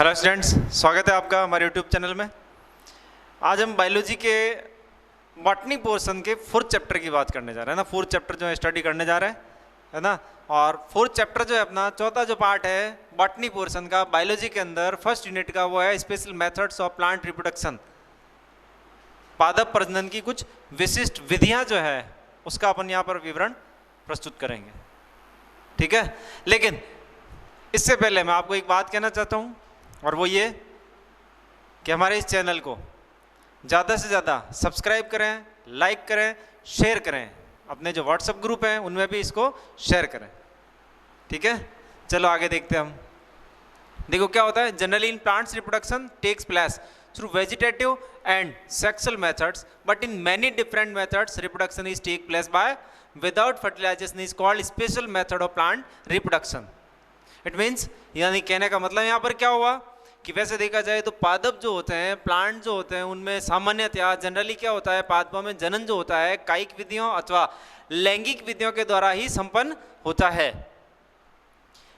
Hello students, स्वागत है आपका हमारे यूट्यूब चैनल में। आज हम बायोलॉजी के बॉटनी पोर्शन के 4th चैप्टर की बात करने जा रहे हैं ना। 4th चैप्टर जो है स्टडी करने जा रहे हैं, है ना। और 4th चैप्टर जो है अपना चौथा जो पार्ट है बॉटनी पोर्शन का बायोलॉजी के अंदर 1st यूनिट का, वो है special methods of plant reproduction. पादप प्रजनन की कुछ विशिष्ट विधियां जो है उसका अपन यहाँ पर विवरण प्रस्तुत करेंगे, ठीक है। लेकिन इससे पहले मैं आपको एक बात कहना चाहता हूँ, और वो ये कि हमारे इस चैनल को ज़्यादा से ज़्यादा सब्सक्राइब करें, लाइक करें, शेयर करें। अपने जो व्हाट्सएप ग्रुप हैं उनमें भी इसको शेयर करें, ठीक है। चलो आगे देखते हैं हम। देखो क्या होता है, generally in plants reproduction takes place through vegetative and sexual methods, but in many different methods reproduction is take place by without fertilisation is called special method of plant reproduction. It means, यानी कहने का मतलब यहाँ पर क्या हुआ कि वैसे देखा जाए तो पादप जो होते हैं, प्लांट जो होते हैं, उनमें सामान्यतया जनरली क्या होता है, पादपों में जनन जो होता है कायिक विधियों अथवा लैंगिक विधियों के द्वारा ही संपन्न होता है।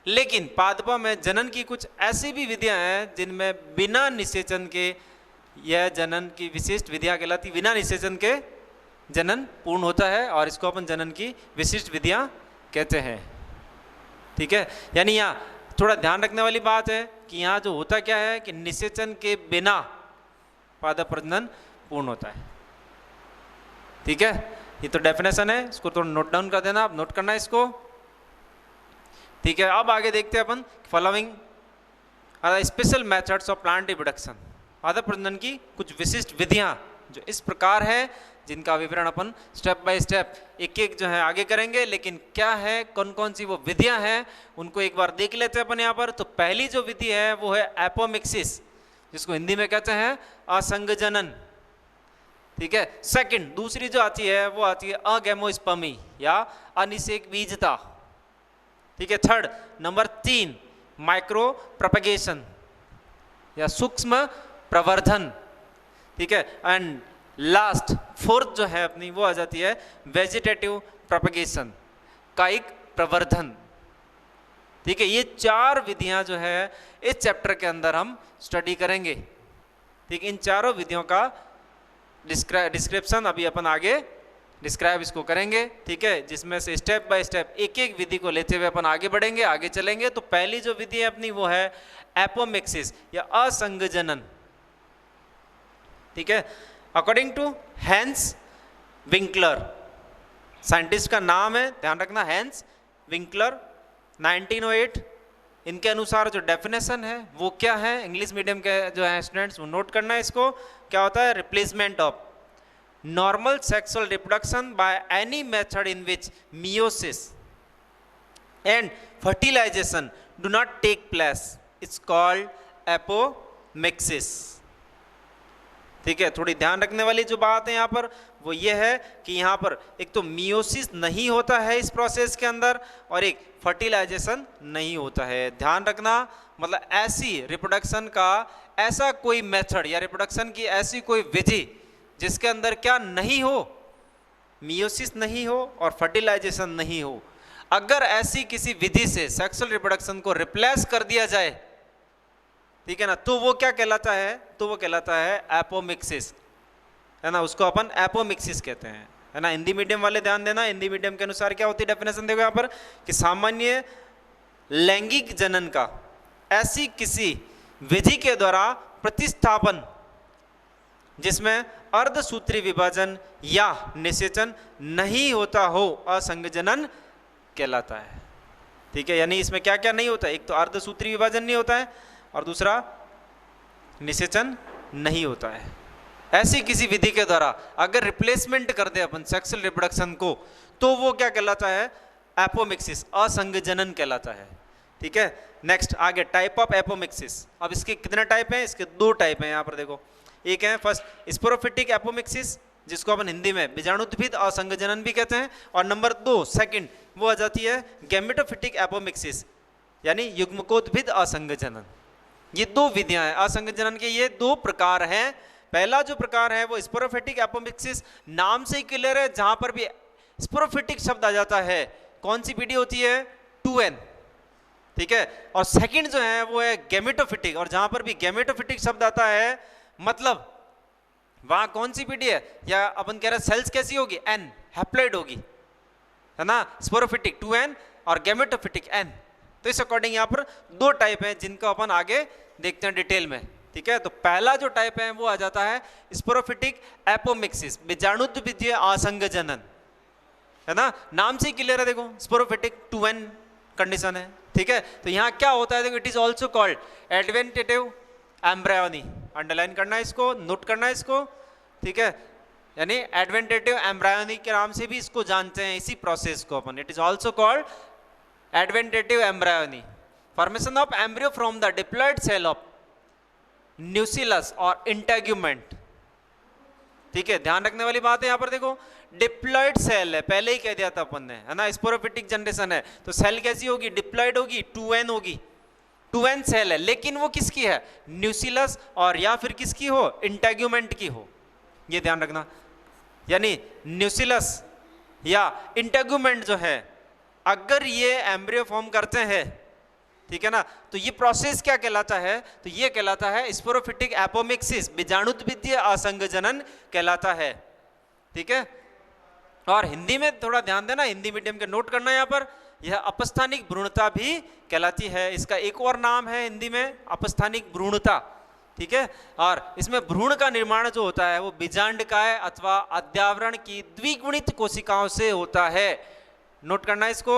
लेकिन पादपों में जनन की कुछ ऐसी भी विधियां हैं जिनमें बिना निषेचन के यह जनन की विशिष्ट विधियां कहलाती, बिना निषेचन के जनन पूर्ण होता है, और इसको अपन जनन की विशिष्ट विधियां कहते हैं, ठीक है। यानी यहाँ थोड़ा ध्यान रखने वाली बात है कि यहाँ जो होता क्या है कि निषेचन के बिना पादप प्रजनन पूर्ण होता है, ठीक है। ये तो डेफिनेशन है, इसको थोड़ा नोट डाउन कर देना, आप नोट करना है इसको, ठीक है। अब आगे देखते हैं अपन following special methods of plant reproduction. पादप प्रजनन की कुछ विशिष्ट विधियां जो इस प्रकार है, जिनका विवरण अपन स्टेप बाय स्टेप एक एक जो है आगे करेंगे। लेकिन क्या है, कौन कौन सी वो विधियां हैं उनको एक बार देख लेते हैं अपन यहाँ पर। तो पहली जो विधि है वो है एपोमिक्सिस, जिसको हिंदी में कहते हैं असंगजनन, ठीक है। सेकंड, दूसरी जो आती है वो आती है अगैमोस्पर्मी या अनिषेक बीजता, ठीक है। थर्ड, नंबर 3 माइक्रो प्रोपगेशन या सूक्ष्म प्रवर्धन, ठीक है। एंड लास्ट 4th जो है अपनी वो आ जाती है वेजिटेटिव प्रोपगेशन, कायिक प्रवर्धन, ठीक है। ये 4 विधियां जो है इस चैप्टर के अंदर हम स्टडी करेंगे, ठीक। इन चारों विधियों का डिस्क्रिप्शन अभी अपन आगे डिस्क्राइब इसको करेंगे, ठीक है। जिसमें से स्टेप बाय स्टेप एक एक विधि को लेते हुए अपन आगे बढ़ेंगे, आगे चलेंगे। तो पहली जो विधि है अपनी वो है एपोमिक्सिस या असंगजनन, ठीक है। According to Hans Winkler, scientist का नाम है, ध्यान रखना, हैंस विंकलर, 1908। इनके अनुसार जो डेफिनेशन है वो क्या है, इंग्लिश मीडियम के जो है स्टूडेंट्स वो नोट करना है इसको। क्या होता है, replacement of normal sexual reproduction by any method in which meiosis and fertilisation do not take place it's called apomixis, ठीक है। थोड़ी ध्यान रखने वाली जो बात है यहाँ पर वो ये है कि यहाँ पर एक तो मियोसिस नहीं होता है इस प्रोसेस के अंदर, और एक फर्टिलाइजेशन नहीं होता है। ध्यान रखना, मतलब ऐसी रिप्रोडक्शन का ऐसा कोई मेथड या रिप्रोडक्शन की ऐसी कोई विधि जिसके अंदर क्या नहीं हो, मियोसिस नहीं हो और फर्टिलाइजेशन नहीं हो। अगर ऐसी किसी विधि से सेक्सुअल रिप्रोडक्शन को रिप्लेस कर दिया जाए, ठीक है ना, तो वो क्या कहलाता है, तो वो कहलाता है एपोमिक्सिस, है ना। उसको अपन एपोमिक्सिस कहते हैं, है ना। हिंदी मीडियम वाले ध्यान देना, हिंदी मीडियम के अनुसार क्या होती है डेफिनेशन देखो यहाँ पर कि सामान्य लैंगिक जनन का ऐसी किसी विधि के द्वारा प्रतिस्थापन जिसमें अर्धसूत्री विभाजन या निषेचन नहीं होता हो, असंगजनन कहलाता है, ठीक है। यानी इसमें क्या क्या नहीं होता है, एक तो अर्धसूत्री विभाजन नहीं होता है और दूसरा निषेचन नहीं होता है। ऐसी किसी विधि के द्वारा अगर रिप्लेसमेंट कर दे अपन सेक्सुअल रिप्रोडक्शन को, तो वो क्या कहलाता है, एपोमिक्सिस, असंगजनन कहलाता है, ठीक है। नेक्स्ट आगे टाइप ऑफ एपोमिक्सिस। अब इसके कितने टाइप हैं, इसके 2 टाइप हैं यहाँ पर देखो। एक है फर्स्ट स्पोरोफिटिक एपोमिक्सिस, जिसको अपन हिंदी में बीजाणुद्भिद असंगजनन भी कहते हैं, और नंबर 2 सेकंड वो आ जाती है गैमेटोफिटिक एपोमिक्सिस, यानी युग्मकोद्भिद असंगजनन। ये 2 विधियां हैं असंगजनन के, ये 2 प्रकार हैं। पहला जो प्रकार है वो स्पोरोफिटिक एपोमिक्सिस, नाम से ही क्लियर है, जहां पर भी स्पोरोफिटिक शब्द आ जाता है कौन सी विधि होती है, 2N, ठीक है। और सेकंड जो है वो है गैमेटोफिटिक, और जहां पर भी गैमेटोफिटिक शब्द आता है मतलब वहां कौन सी पीढ़ी है, या अपन कह रहे हैं सेल्स कैसी होगी, एन हैप्लॉइड होगी, है ना। स्पोरोफिटिक 2n और गैमेटोफिटिक n। तो इस अकॉर्डिंग यहाँ पर दो टाइप हैं जिनको अपन आगे देखते हैं डिटेल में, ठीक है। तो पहला जो टाइप है वो आ जाता है स्पोरोफिटिक एपोमिक्सिस, बीजाणुद्वितीय आसंग जनन, है ना। नाम से ही क्लियर है, देखो स्पोरोफिटिक 2n कंडीशन है, ठीक है। तो यहाँ क्या होता है, देखो it is also called adventitive embryony, underline करना है इसको, नोट करना है इसको, ठीक है। यानी एडवेंटेटिव एम्ब्रायोनी के नाम से भी इसको जानते हैं, इसी प्रोसेस को अपन। It is also called adventitive embryony, formation of embryo from the diploid cell of nucellus और इंटेग्यूमेंट, ठीक है। ध्यान रखने वाली बात है यहाँ पर, देखो डिप्लॉयड सेल है, पहले ही कह दिया था अपन ने, है ना। स्पोरोफिटिक जनरेशन है तो सेल कैसी होगी, डिप्लॉयड होगी, 2n होगी, 2n सेल है, लेकिन वो किसकी है, न्यूसिलस और या फिर किसकी हो, इंटेग्यूमेंट की हो, ये ध्यान रखना। यानी न्यूसिलस या इंटेग्यूमेंट जो है अगर ये एम्ब्रियो फॉर्म करते हैं, ठीक है ना, तो ये प्रोसेस क्या कहलाता है, तो ये कहलाता है स्पोरोफिटिक एपोमिक्सिस, बीजाणुद्वितीय आसंग जनन कहलाता है, ठीक है। और हिंदी में थोड़ा ध्यान देना, हिंदी मीडियम के नोट करना, यहाँ पर यह अपस्थानिक भ्रूणता भी कहलाती है, इसका एक और नाम है हिंदी में अपस्थानिक भ्रूणता, ठीक है। और इसमें भ्रूण का निर्माण जो होता है वो बीजांडकाय अथवा अद्यावरण की द्विगुणित कोशिकाओं से होता है, नोट करना इसको,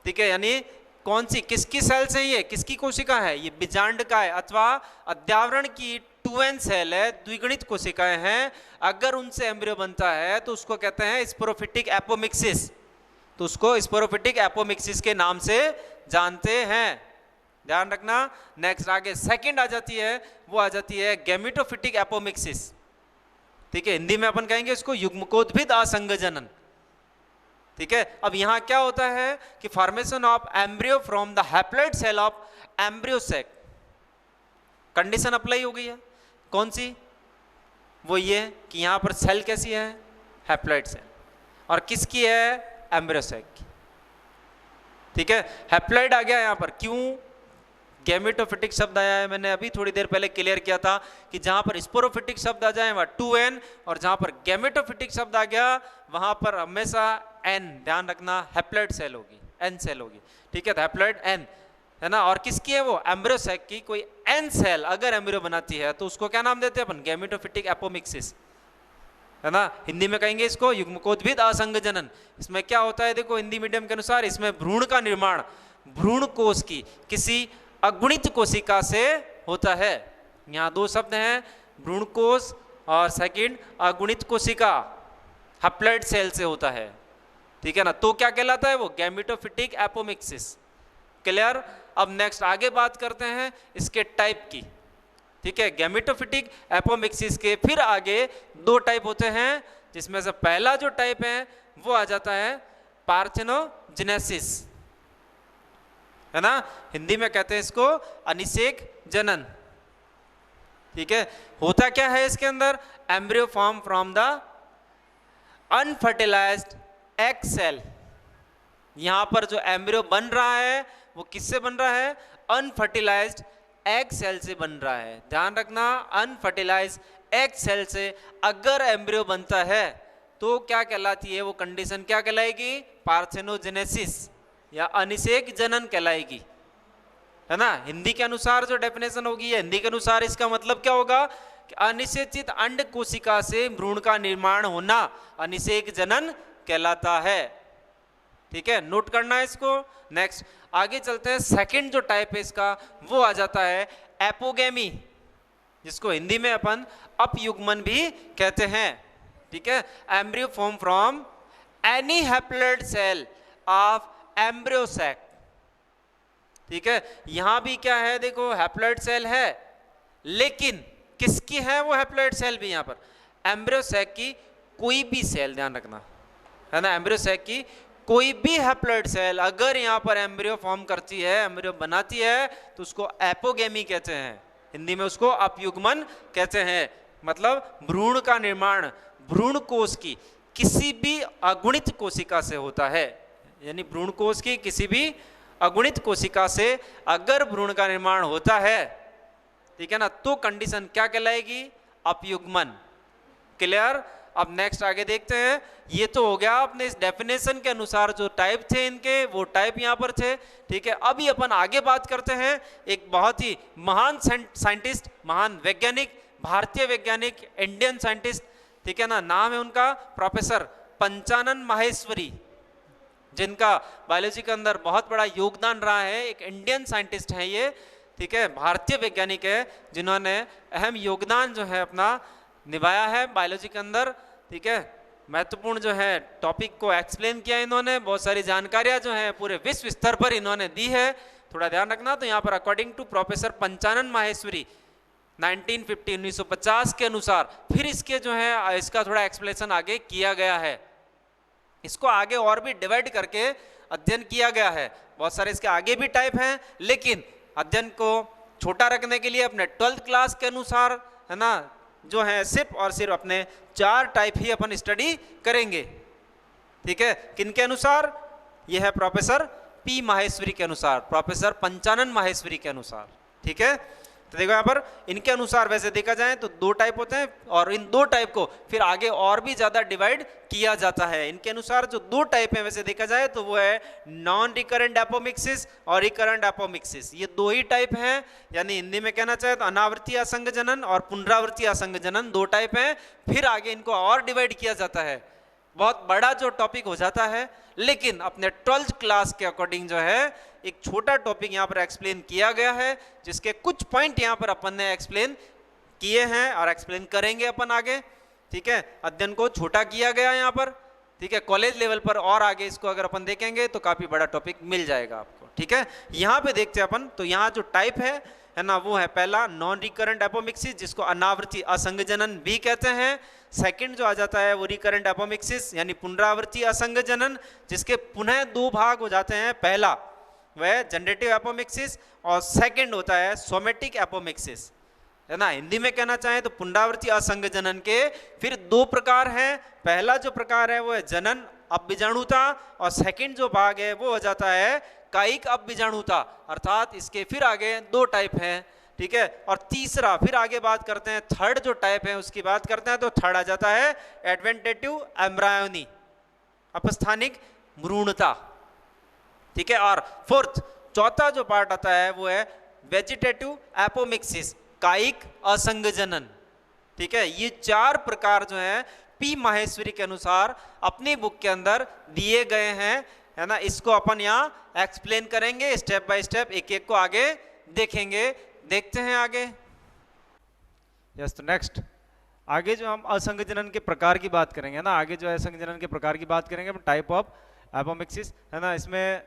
ठीक है। यानी कौन सी किसकी सेल से, ये किसकी कोशिका है, ये बीजांडकाय अथवा अद्यावरण की 2n सेल है, द्विगुणित कोशिकाएं हैं, अगर उनसे एम्ब्रियो बनता है तो उसको कहते हैं स्पोरोफिटिक एपोमिक्सिस, तो उसको स्पोरोफिटिक एपोमिक्सिस के नाम से जानते हैं, ध्यान रखना। नेक्स्ट आगे सेकंड आ जाती है, वो आ जाती है गैमेटोफिटिक एपोमिक्सिस, ठीक है। हिंदी में अपन कहेंगे इसको युग्मकोद्भिद आसंग जनन, ठीक है। अब यहाँ क्या होता है कि formation of embryo from the haploid cell of embryo sac, condition apply हो गई है, कौन सी, वो ये कि यहाँ पर सेल कैसी है, हैप्लॉइड सेल, और किसकी है, एम्ब्रियो सैक की, ठीक है। हैप्लॉइड आ गया यहाँ पर, क्यों गैमेटोफिटिक शब्द आया है, मैंने अभी थोड़ी देर पहले क्लियर किया था कि जहां पर स्पोरोफिटिक शब्द आ जाए वहां 2n, और जहां पर गैमेटोफिटिक शब्द आ गया वहां पर हमेशा n, ध्यान रखना, हैप्लॉइड सेल होगी, n सेल होगी, ठीक है। तो हैप्लॉइड n, है ना। और किसकी है वो, एम्ब्रियो सैक की, कोई n सेल अगर एम्ब्रियो बनाती है तो उसको क्या नाम देते हैं अपन, गैमेटोफिटिक एपोमिक्सिस, है ना। हिंदी में कहेंगे इसको युग्मकोद्भिद आसंग जनन। इसमें क्या होता है, देखो हिंदी मीडियम के अनुसार इसमें भ्रूण का निर्माण भ्रूण कोश की किसी अगुणित कोशिका से होता है, यहाँ दो शब्द हैं, भ्रूण कोश और सेकंड अगुणित कोशिका, हैप्लॉइड सेल से होता है, ठीक है ना। तो क्या कहलाता है वो, गैमेटोफिटिक एपोमिक्सिस, क्लियर। अब नेक्स्ट आगे बात करते हैं इसके टाइप की, ठीक है। गैमेटोफिटिक एपोमिक्सिस के फिर आगे दो टाइप होते हैं, जिसमें से पहला जो टाइप है वो आ जाता है पार्थेनोजेनेसिस, है ना। हिंदी में कहते हैं इसको अनिषेक जनन, ठीक है। होता क्या है इसके अंदर, embryo form from the unfertilised egg cell, यहां पर जो एम्ब्रियो बन रहा है वो किससे बन रहा है, अनफर्टिलाइज्ड एग सेल से बन रहा है, ध्यान रखना, अनफर्टिलाइज्ड एग सेल से अगर एम्ब्रियो बनता है तो क्या कहलाती है वो कंडीशन, क्या कहलाएगी, पार्थेनोजेनेसिस या अनिषेक जनन कहलाएगी, है ना। हिंदी के अनुसार जो डेफिनेशन होगी, हिंदी के अनुसार इसका मतलब क्या होगा कि अनिषेचित अंड कोशिका से भ्रूण का निर्माण होना अनिषेक जनन कहलाता है, ठीक है, नोट करना है इसको। नेक्स्ट आगे चलते हैं, सेकंड जो टाइप है इसका वो आ जाता है एपोगेमी, जिसको हिंदी में अपन अपयुग्मन भी कहते हैं, ठीक है। Embryo form from any haploid cell of embryo sac, ठीक है। यहां भी क्या है, देखो हैप्लॉइड सेल है, लेकिन किसकी है वो हैप्लॉइड सेल भी, यहां पर एम्ब्रियो सैक की कोई भी सेल, ध्यान रखना, है ना, एम्ब्रियो सैक की कोई भी हैप्लॉइड सेल अगर यहाँ पर एम्ब्रियो फॉर्म करती है, एम्ब्रियो बनाती है, तो उसको एपोगेमी कहते हैं, हिंदी में उसको अपयुग्मन कहते हैं। मतलब भ्रूण का निर्माण भ्रूण कोश की किसी भी अगुणित कोशिका से होता है, यानी भ्रूण कोश की किसी भी अगुणित कोशिका से अगर भ्रूण का निर्माण होता है, ठीक है ना, तो कंडीशन क्या कहलाएगी? अपयुग्मन। क्लियर? अब नेक्स्ट आगे देखते हैं। ये तो हो गया अपने इस डेफिनेशन के अनुसार जो टाइप थे इनके, वो टाइप यहाँ पर थे, ठीक है। अभी अपन आगे बात करते हैं एक बहुत ही महान साइंटिस्ट, महान वैज्ञानिक, भारतीय वैज्ञानिक, इंडियन साइंटिस्ट, ठीक है ना, नाम है उनका प्रोफेसर पंचानन माहेश्वरी, जिनका बायोलॉजी के अंदर बहुत बड़ा योगदान रहा है। एक इंडियन साइंटिस्ट हैं ये, ठीक है, भारतीय वैज्ञानिक है, जिन्होंने अहम योगदान जो है अपना निभाया है बायोलॉजी के अंदर, ठीक है। महत्वपूर्ण जो है टॉपिक को एक्सप्लेन किया इन्होंने, बहुत सारी जानकारियां जो है पूरे विश्व स्तर पर इन्होंने दी है। थोड़ा ध्यान रखना, तो यहाँ पर according to professor Panchanan Maheshwari 1950 के अनुसार, फिर इसके जो है इसका थोड़ा एक्सप्लेनेशन आगे किया गया है। इसको आगे और भी डिवाइड करके अध्ययन किया गया है। बहुत सारे इसके आगे भी टाइप हैं, लेकिन अध्ययन को छोटा रखने के लिए अपने 12th क्लास के अनुसार, है ना, जो है सिर्फ और सिर्फ अपने 4 टाइप ही अपन स्टडी करेंगे, ठीक है। किनके अनुसार? यह है प्रोफेसर पी माहेश्वरी के अनुसार, प्रोफेसर पंचानन माहेश्वरी के अनुसार, ठीक है। तो देखो यहाँ पर इनके अनुसार वैसे देखा जाए तो 2 टाइप होते हैं, और इन 2 टाइप को फिर आगे और भी ज्यादा डिवाइड किया जाता है। इनके अनुसार जो 2 टाइप है वैसे देखा जाए तो वो है नॉन रिकरेंट एपोमिक्सिस और रिकरेंट एपोमिक्सिस। ये 2 ही टाइप हैं, यानी हिंदी में कहना चाहे तो अनावृत्तीय असंग जनन और पुनरावृत्तीय असंग जनन 2 टाइप हैं। फिर आगे इनको और डिवाइड किया जाता है, बहुत बड़ा जो टॉपिक हो जाता है, लेकिन अपने 12th क्लास के अकॉर्डिंग जो है एक छोटा टॉपिक यहाँ पर एक्सप्लेन किया गया है, जिसके कुछ पॉइंट यहाँ पर अपन ने एक्सप्लेन किए हैं और एक्सप्लेन करेंगे अपन आगे, ठीक है। अध्ययन को छोटा किया गया यहाँ पर, ठीक है। कॉलेज लेवल पर और आगे इसको अगर अपन देखेंगे तो काफी बड़ा टॉपिक मिल जाएगा आपको, ठीक है। यहाँ पे देखते हैं अपन, तो यहाँ जो टाइप है ना, वो है पहला नॉन रिकरेंट एपोमिक्सिस, जिसको अनावृत्ति असंग जनन भी कहते हैं। सेकंड जो आ जाता है वो रिकरेंट एपोमिक्सिस यानी पुनरावृत्ति असंग जनन, जिसके पुनः 2 भाग हो जाते हैं। पहला वह जनरेटिव एपोमिक्सिस और सेकंड होता है सोमेटिक एपोमिक्सिस, है ना। हिंदी में कहना चाहें तो पुनरावृत्ति असंग जनन के फिर 2 प्रकार हैं। पहला जो प्रकार है वो है जनन अपबीजाणुता, और सेकंड जो भाग है वो हो जाता है कायिक अपबीजाणुता, अर्थात इसके फिर आगे 2 टाइप हैं, ठीक है। और तीसरा फिर आगे बात करते हैं, थर्ड जो टाइप है उसकी बात करते हैं, तो थर्ड आ जाता है एडवेंटेटिव एम्ब्रायोनी, अपस्थानिक भ्रूणता, ठीक है। और फोर्थ चौथा जो पार्ट आता है वो है वेजिटेटिव एपोमिक्सिस, कायिक असंग जनन, ठीक है। ये 4 प्रकार जो है पी माहेश्वरी के अनुसार अपनी बुक के अंदर दिए गए हैं, है ना। इसको अपन यहाँ एक्सप्लेन करेंगे स्टेप बाय स्टेप, एक एक को आगे देखेंगे। देखते हैं आगे। यस, तो नेक्स्ट आगे जो हम असंग जनन के प्रकार की बात करेंगे ना, आगे जो है असंग जनन के प्रकार की बात करेंगे, टाइप ऑफ एपोमिक्सिस, है ना। इसमें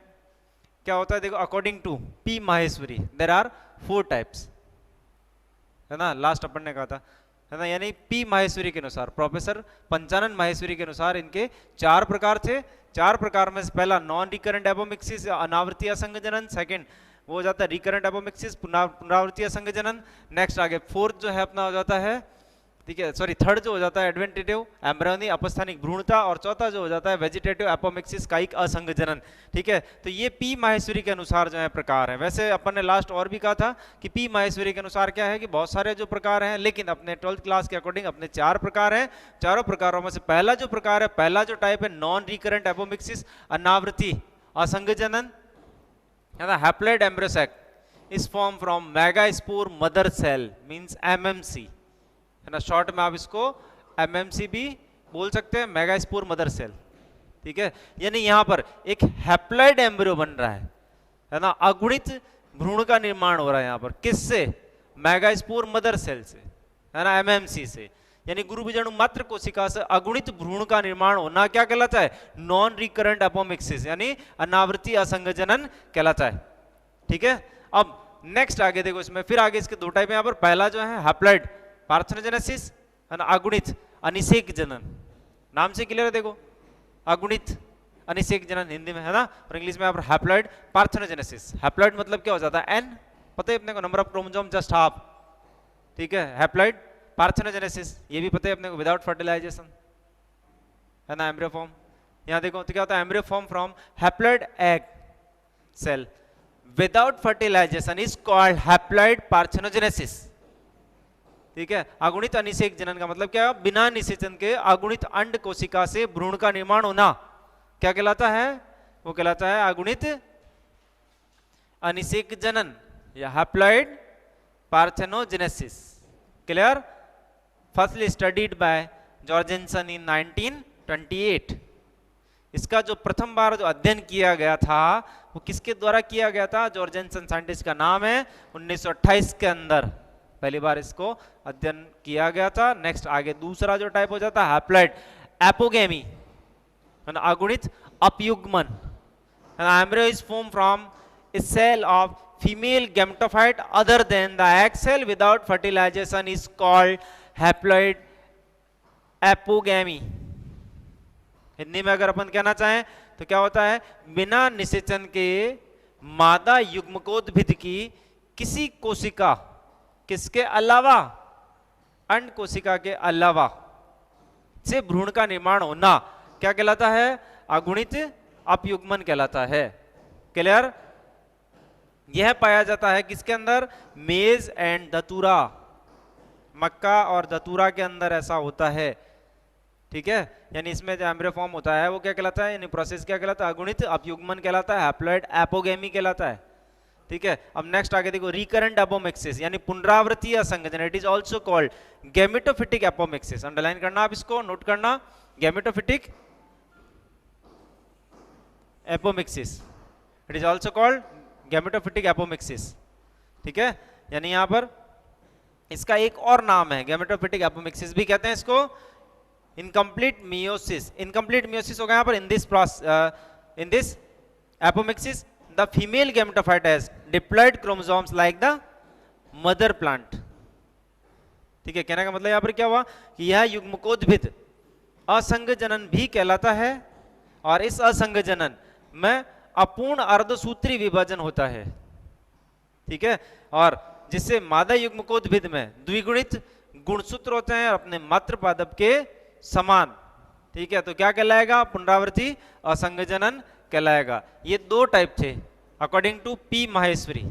क्या होता है देखो, according to P Maheshwari there are 4 types, है ना। लास्ट अपन ने कहा था, है ना, यानी पी माहेश्वरी के अनुसार, प्रोफेसर पंचानन माहेश्वरी के अनुसार इनके 4 प्रकार थे। 4 प्रकार में से पहला नॉन रिकरेंट एपोमिक्सिस अनावृत्ति असंग जनन, सेकंड वो हो जाता है रिकरेंट एपोमिक्सिस पुनरावृत्ति असंग जनन। नेक्स्ट आगे 4th जो है अपना हो जाता है, ठीक है, सॉरी 3rd जो हो जाता है एडवेंटेटिव एम्ब्रियोनी अपस्थानिक भ्रूणता, और चौथा जो हो जाता है वेजिटेटिव एपोमिक्सिस कायिक असंग जनन, ठीक है। तो ये पी माहेश्वरी के अनुसार जो है प्रकार है। वैसे अपन ने लास्ट और भी कहा था कि पी माहेश्वरी के अनुसार क्या है कि बहुत सारे जो प्रकार हैं, लेकिन अपने 12th क्लास के अकॉर्डिंग अपने 4 प्रकार हैं। चारों प्रकारों में से पहला जो प्रकार है, पहला जो टाइप है नॉन रिकरेंट एपोमिक्सिस अनावृत्ति असंग जनन, है ना। Haploid embryo sac is form from megaspore mother cell means MMC, है ना। शॉर्ट में आप इसको एमएमसी भी बोल सकते हैं, मेगास्पोर मदर सेल, ठीक है। यानी यहाँ पर एक हैप्लॉइड एम्ब्रियो बन रहा है ना, अगुणित भ्रूण का निर्माण हो रहा है यहाँ पर, किससे? मेगास्पोर मदर सेल से, है ना, एमएमसी से। यानी गुरु बीजाणु मात्र कोशिका से अगुणित भ्रूण का निर्माण होना क्या कहलाता है? नॉन रिकरेंट एपोमिक्सिस यानी अनावृत्ति असंग जनन कहलाता है, ठीक है। अब नेक्स्ट आगे देखो, इसमें फिर आगे इसके 2 टाइप यहाँ पर। पहला जो है हैप्लॉइड पार्थेनोजेनेसिस, है ना, अगुणित अनिषेक जनन, नाम से क्लियर है देखो, अगुणित अनिषेक जनन हिंदी में, है ना, और इंग्लिश में यहाँ पर हैप्लॉइड पार्थेनोजेनेसिस। हैप्लॉइड मतलब क्या हो जाता है? एन, पता है अपने को, number of chromosome just half, ठीक है। हैप्लॉइड पार्थेनोजेनेसिस ये भी पता है अपने को, विदाउट फर्टिलाइजेशन, है ना, एम्ब्रियो फॉर्म। यहाँ देखो तो क्या होता है? Embryo form from haploid egg cell, without fertilisation is called haploid parthenogenesis. ठीक है, अगुणित अनिषेक जनन का मतलब क्या है? बिना निषेचन के अगुणित अंड कोशिका से भ्रूण का निर्माण होना क्या कहलाता है? वो कहलाता है अगुणित अनिषेक जनन या haploid parthenogenesis. Clear? Firstly studied by Jorgensen in 1928। इसका जो प्रथम बार जो अध्ययन किया गया था वो किसके द्वारा किया गया था? जॉर्जेनसन साइंटिस्ट का नाम है। 1928 के अंदर पहली बार इसको अध्ययन किया गया था। नेक्स्ट आगे दूसरा जो टाइप हो जाता है हैप्लॉइड एपोगेमी, अगुणित अपयुग्मन। Embryo is form from a cell of female gametophyte other than the egg cell without fertilization is called haploid apogamy। Hindi में अगर अपन कहना चाहें तो क्या होता है? बिना निषेचन के मादा युग्मकोद्भिद की किसी कोशिका, किसके अलावा? अंड कोशिका के अलावा से भ्रूण का निर्माण होना क्या कहलाता है? अगुणित अपयुग्मन कहलाता है। क्लियर? यह पाया जाता है किसके अंदर? मेज एंड धतूरा, मक्का और धतूरा के अंदर ऐसा होता है। ठीक है, यानी इसमें जो एम्ब्रियो फॉर्म होता है वो क्या कहलाता है? यानी प्रोसेस क्या कहलाता है? अगुणित अपयुग्मन कहलाता है, हैप्लॉइड एपोगेमी कहलाता है। ठीक है, अब नेक्स्ट आगे देखो, रिकरेंट एपोमिक्सिस यानी पुनरावृत्तीय असंघजन, it is also called gametophytic apomixis. Underline करना आप इसको, नोट करना, gametophytic apomixis, it is also called gametophytic apomixis. ठीक है, यानी यहां पर इसका एक और नाम है, गैमेटोफिटिक एपोमिक्सिस भी कहते हैं इसको। इनकम्प्लीट मियोसिस, इनकम्प्लीट मियोसिस हो गया यहां पर। In this apomixis the female gametophyte has diploid chromosomes like the mother plant. ठीक है, कहने का मतलब यहां पर क्या हुआ कि यह युग्मकोद्भिद असंघजनन भी कहलाता है, और इस असंघजनन में अपूर्ण अर्धसूत्री विभाजन होता है। ठीक है, और जिससे मादा युग्मकोद्भिद में द्विगुणित गुणसूत्र होते हैं अपने मातृ पादप के समान। ठीक है, तो क्या कहलाएगा? पुनरावृत्ति असंघजनन कहलाएगा। ये दो टाइप थे अकॉर्डिंग टू पी माहेश्वरी,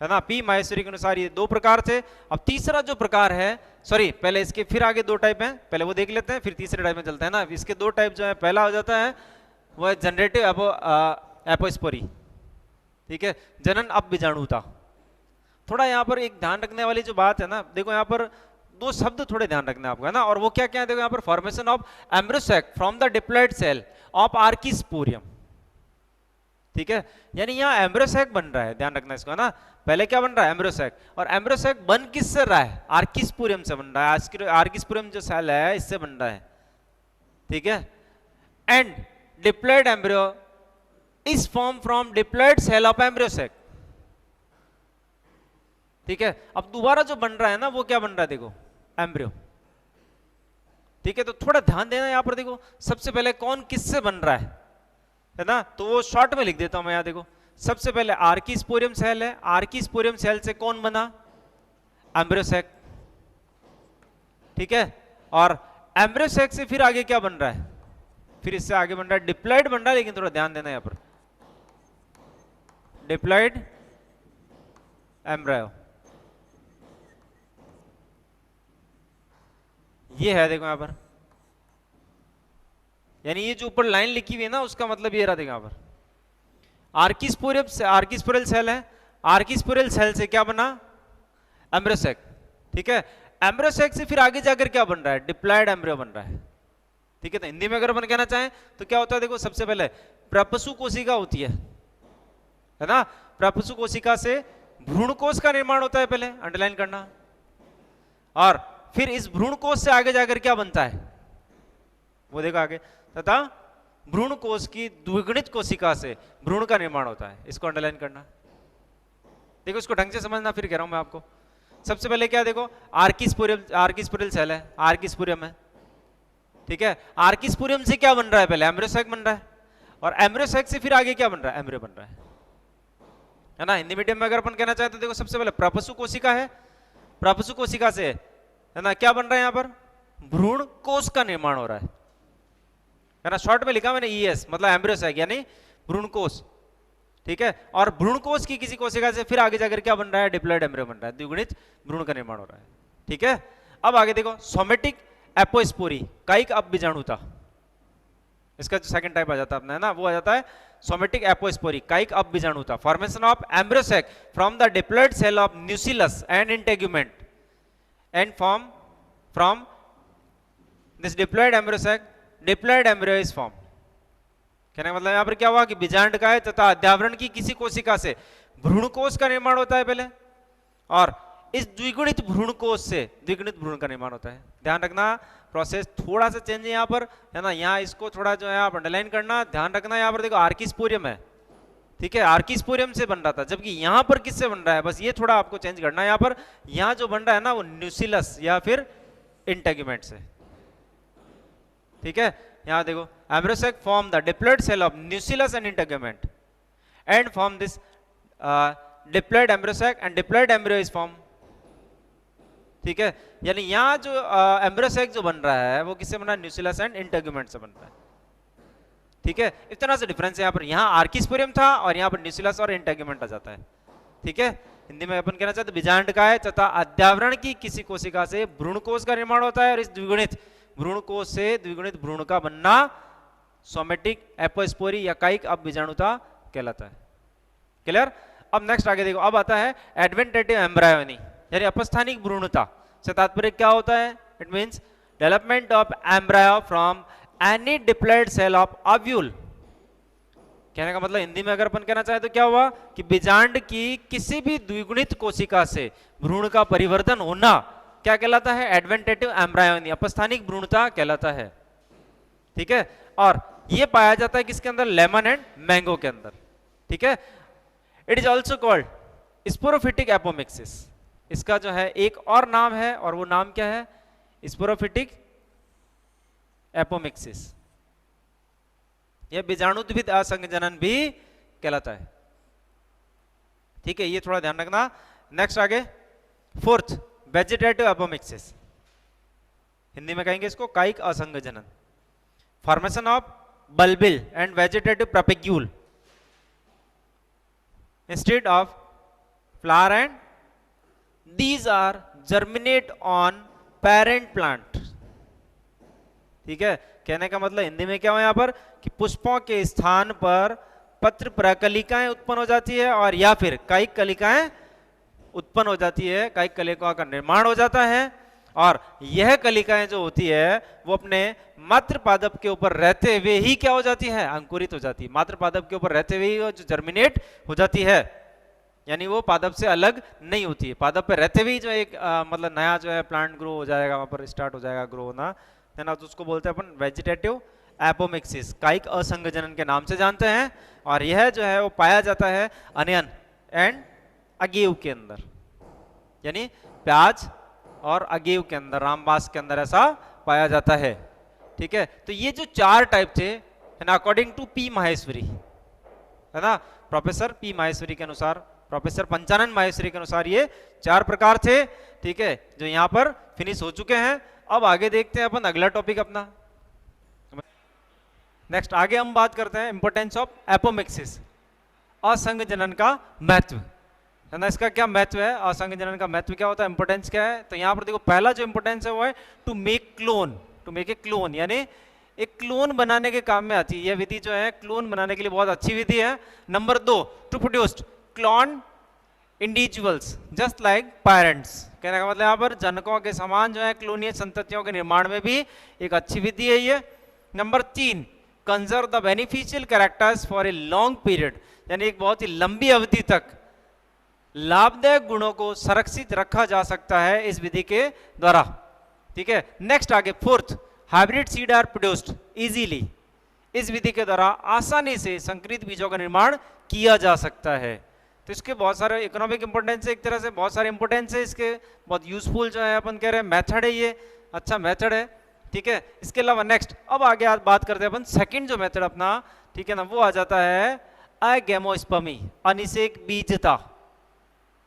है ना। पी माहेश्वरी के अनुसार ये दो प्रकार थे। अब तीसरा जो प्रकार है, सॉरी पहले इसके फिर आगे दो टाइप हैं, पहले वो देख लेते हैं फिर तीसरे टाइप में चलते हैं ना। इसके दो टाइप जो है, पहला हो जाता है वो जनरेटिव एपोस्पोरी। ठीक है, जनन अप बीजाणुता। थोड़ा यहाँ पर एक ध्यान रखने वाली जो बात है ना, देखो यहाँ पर दो शब्द थोड़े ध्यान रखने आपको, है ना। और वो क्या क्या है? देखो यहाँ पर formation of embryo sac from the diploid cell of archesporium. ठीक है, यानी यहाँ एम्ब्रियोसैक बन रहा है, ध्यान रखना इसको, है ना। पहले क्या बन रहा है? एम्ब्रियोसैक। और एम्ब्रियोसैक बन किससे रहा है? आर्किस्पोरियम से बन रहा है। आर्किस्पोरियम जो सेल है इससे बन रहा है। ठीक है, and diploid embryo is formed from diploid cell of embryosac। ठीक है, अब दोबारा जो बन रहा है ना वो क्या बन रहा है? देखो एम्ब्रियो। ठीक है, तो थोड़ा ध्यान देना यहां पर। देखो सबसे पहले कौन किससे बन रहा है ना, तो वो शॉर्ट में लिख देता हूं मैं यहां। देखो सबसे पहले आर्किस्पोरियम सेल है, आर्किस्पोरियम सेल से कौन बना? एम्ब्रियोसैक। ठीक है, और एम्ब्रियोसैक से फिर आगे क्या बन रहा है? फिर इससे आगे बन रहा है डिप्लॉयड बन रहा है, लेकिन थोड़ा ध्यान देना यहां पर, डिप्लॉयड एम्ब्रियो। ये है देखो यहां पर, यानी ये जो ऊपर लाइन लिखी हुई है ना उसका मतलब ये रहा। देखो यहां पर आर्किस्पोरियल सेल है, आर्किस्पोरियल सेल से क्या बना? एम्ब्रियोसैक। ठीक है, एम्ब्रियोसैक से फिर आगे जाकर क्या बन रहा है? डिप्लॉयड एम्ब्रियो बन रहा है। ठीक है, तो हिंदी में अगर अपन कहना चाहें तो क्या होता है? देखो सबसे पहले प्रपसु कोशिका होती है ना। प्रपसु कोशिका से भ्रूण कोश का निर्माण होता है, पहले अंडरलाइन करना। और फिर इस भ्रूण कोश से आगे जाकर क्या बनता है? वो देखो आगे, तथा भ्रूण कोश की द्विगुणित कोशिका से भ्रूण का निर्माण होता है। इसको अंडरलाइन करना। देखो इसको ढंग से समझना, फिर कह रहा हूं मैं आपको। सबसे पहले क्या देखो, आर्किस्पोरियल सेल है, आर्किस्पोरियम है। ठीक है, आर्किस्पोरियम से क्या बन रहा है? पहले एम्ब्रियोसैक बन रहा है, और एम्ब्रियोसैक से फिर आगे क्या बन रहा है? एम्ब्रियो बन रहा है ना। हिंदी मीडियम में अगर अपन कहना चाहते तो देखो सबसे पहले प्रपसु कोशिका है, प्रपसु कोशिका से है ना क्या बन रहा है? यहाँ पर भ्रूण कोश का निर्माण हो रहा है ना। शॉर्ट में लिखा मैंने ES, मतलब एम्ब्रियोसैक यानी भ्रूण कोश। ठीक है। और भ्रूणकोश की किसी कोशिका से फिर आगे जाकर क्या बन रहा है, डिप्लॉयड एम्ब्रियो बन रहा है, द्विगुणित भ्रूण का निर्माण हो रहा है। ठीक है, अब आगे देखो सोमेटिक एपोस्पोरी, कायिक अपबीजाणुता, इसका जो सेकंड टाइप आ जाता है अपना, है ना, वो आ जाता है सोमेटिक एपोस्पोरी, कायिक अपबीजाणुता। Formation of embryo sac from the diploid cell of nucellus and integument and form from this diploid embryo sac diploid embryo is form. कहने का मतलब यहां पर क्या हुआ कि बीजांडकाय तथा अध्यावरण की किसी कोशिका से भ्रूणकोश का निर्माण होता है पहले, और इस द्विगुणित भ्रूणकोश से द्विगुणित भ्रूण का निर्माण होता है। ध्यान रखना प्रोसेस थोड़ा सा चेंज है यहाँ पर, है ना, यहाँ इसको थोड़ा जो है आप अंडरलाइन करना, ध्यान रखना। यहाँ पर देखो आर्किस्पोरियम है, ठीक है, आर्किस्पोरियम से बन रहा था, जबकि यहाँ पर किससे बन रहा है, बस ये थोड़ा आपको चेंज करना है। यहाँ पर यहाँ जो बन रहा है ना वो न्यूसिलस या फिर इंटेगुमेंट से। ठीक है, यहाँ देखो embryo sac form the diploid cell of nucellus and integument and form this diploid embryo sac and diploid embryo is form. ठीक है, यानी यहाँ जो एम्ब्रियोसेक जो बन रहा है वो किससे बन रहा है, न्यूसिलस एंड इंटेगुमेंट से बन रहा है। ठीक है, इस तरह से डिफरेंस है। यहाँ पर यहाँ आर्किस्पोरियम था और यहाँ पर न्यूसिलस और इंटेगुमेंट आ जाता है। ठीक है, हिंदी में अपन कहना चाहते बीजांडकाय तथा अध्यावरण की किसी कोशिका से भ्रूणकोश का निर्माण होता है, और इस द्विगुणित भ्रूणकोश से द्विगुणित भ्रूण का बनना सोमेटिक एपोस्पोरी या कायिक अपबीजाणुता कहलाता है। क्लियर। अब नेक्स्ट आगे देखो, अब आता है एडवेंटेटिव एम्ब्रायोनी, यानी अपस्थानिक भ्रूणता से तात्पर्य क्या होता है, it means development of embryo from any diploid cell of ovule. कहने का मतलब हिंदी में अगर अपन कहना चाहे तो क्या हुआ कि बीजांड की किसी भी द्विगुणित कोशिका से भ्रूण का परिवर्तन होना क्या कहलाता है, एडवेंटेटिव एम्ब्रायोनी, अपस्थानिक भ्रूणता कहलाता है। ठीक है, और ये पाया जाता है किसके अंदर, लेमन एंड मैंगो के अंदर। ठीक है, it is also called sporophytic apomixis, इसका जो है एक और नाम है, और वो नाम क्या है, स्पोरोफिटिक एपोमिक्सिस। यह बीजाणुद्भिद असंगजनन भी कहलाता है। ठीक है, ये थोड़ा ध्यान रखना। नेक्स्ट आगे फोर्थ वेजिटेटिव एपोमिक्सिस, हिंदी में कहेंगे इसको कायिक असंगजनन। Formation of bulbil and vegetative propagule instead of flower and these are germinate on parent plant। ठीक है, कहने का मतलब हिंदी में क्या हुआ यहाँ पर कि पुष्पों के स्थान पर पत्र प्रकलिकाएं उत्पन्न हो जाती है, और या फिर कायिक कलिकाएं उत्पन्न हो जाती है, कायिक कलिकाओं का निर्माण हो जाता है, और यह कलिकाएं जो होती है वो अपने मातृ पादप के ऊपर रहते हुए ही क्या हो जाती है, अंकुरित हो जाती है। मातृ पादप के ऊपर रहते हुए ही जो जर्मिनेट हो जाती है, यानी वो पादप से अलग नहीं होती है, पादप पे रहते हुए जो एक मतलब नया जो है प्लांट ग्रो हो जाएगा, वहां पर स्टार्ट हो जाएगा ग्रो होना, है ना, तो उसको बोलते हैं अपन वेजिटेटिव एपोमिक्सिस, कायिक असंगजनन के नाम से जानते हैं। और यह जो है वो पाया जाता है अनियन एंड अगेव के अंदर, यानी प्याज और अगेव के अंदर, रामबास के अंदर ऐसा पाया जाता है। ठीक है, तो ये जो चार टाइप थे, है ना, अकॉर्डिंग टू पी माहेश्वरी, है ना, प्रोफेसर पी माहेश्वरी के अनुसार, प्रोफेसर पंचानन माहेश्वरी के अनुसार ये चार प्रकार थे। ठीक है, जो यहाँ पर फिनिश हो चुके हैं। अब आगे देखते हैं अपन अगला टॉपिक अपना। नेक्स्ट आगे हम बात करते हैं इंपोर्टेंस ऑफ एपोमिक्सिस, असंगजनन का महत्व, है ना, इसका क्या महत्व है, असंगजनन का महत्व क्या होता है, इंपोर्टेंस क्या है। तो यहाँ पर देखो पहला जो इंपोर्टेंस है वो है to make clone, to make a clone, यानी एक क्लोन बनाने के काम में आती है। यह विधि जो है क्लोन बनाने के लिए बहुत अच्छी विधि है। Number 2, to produce clone individuals just like parents, कहने का मतलब यहाँ पर जनकों के समान जो है क्लोनीय संततियों के निर्माण में भी एक अच्छी विधि है ये। Number 3, conserve the beneficial characters for a long period, यानी एक बहुत ही लंबी अवधि तक लाभदायक गुणों को संरक्षित रखा जा सकता है इस विधि के द्वारा। ठीक है, नेक्स्ट आगे fourth, hybrid seed are produced easily, इस विधि के द्वारा आसानी से संकरित बीजों का निर्माण किया जा सकता है। तो इसके बहुत सारे इकोनॉमिक इंपोर्टेंस है, एक तरह से बहुत सारे इंपोर्टेंस है इसके, बहुत यूजफुल जो है अपन कह रहे हैं मेथड है, ये अच्छा मेथड है। ठीक है, इसके अलावा नेक्स्ट अब आगे बात करते हैं अपन सेकंड जो मेथड अपना, ठीक है ना, वो आ जाता है अगेमोस्पर्मी, अनिषेक बीजता।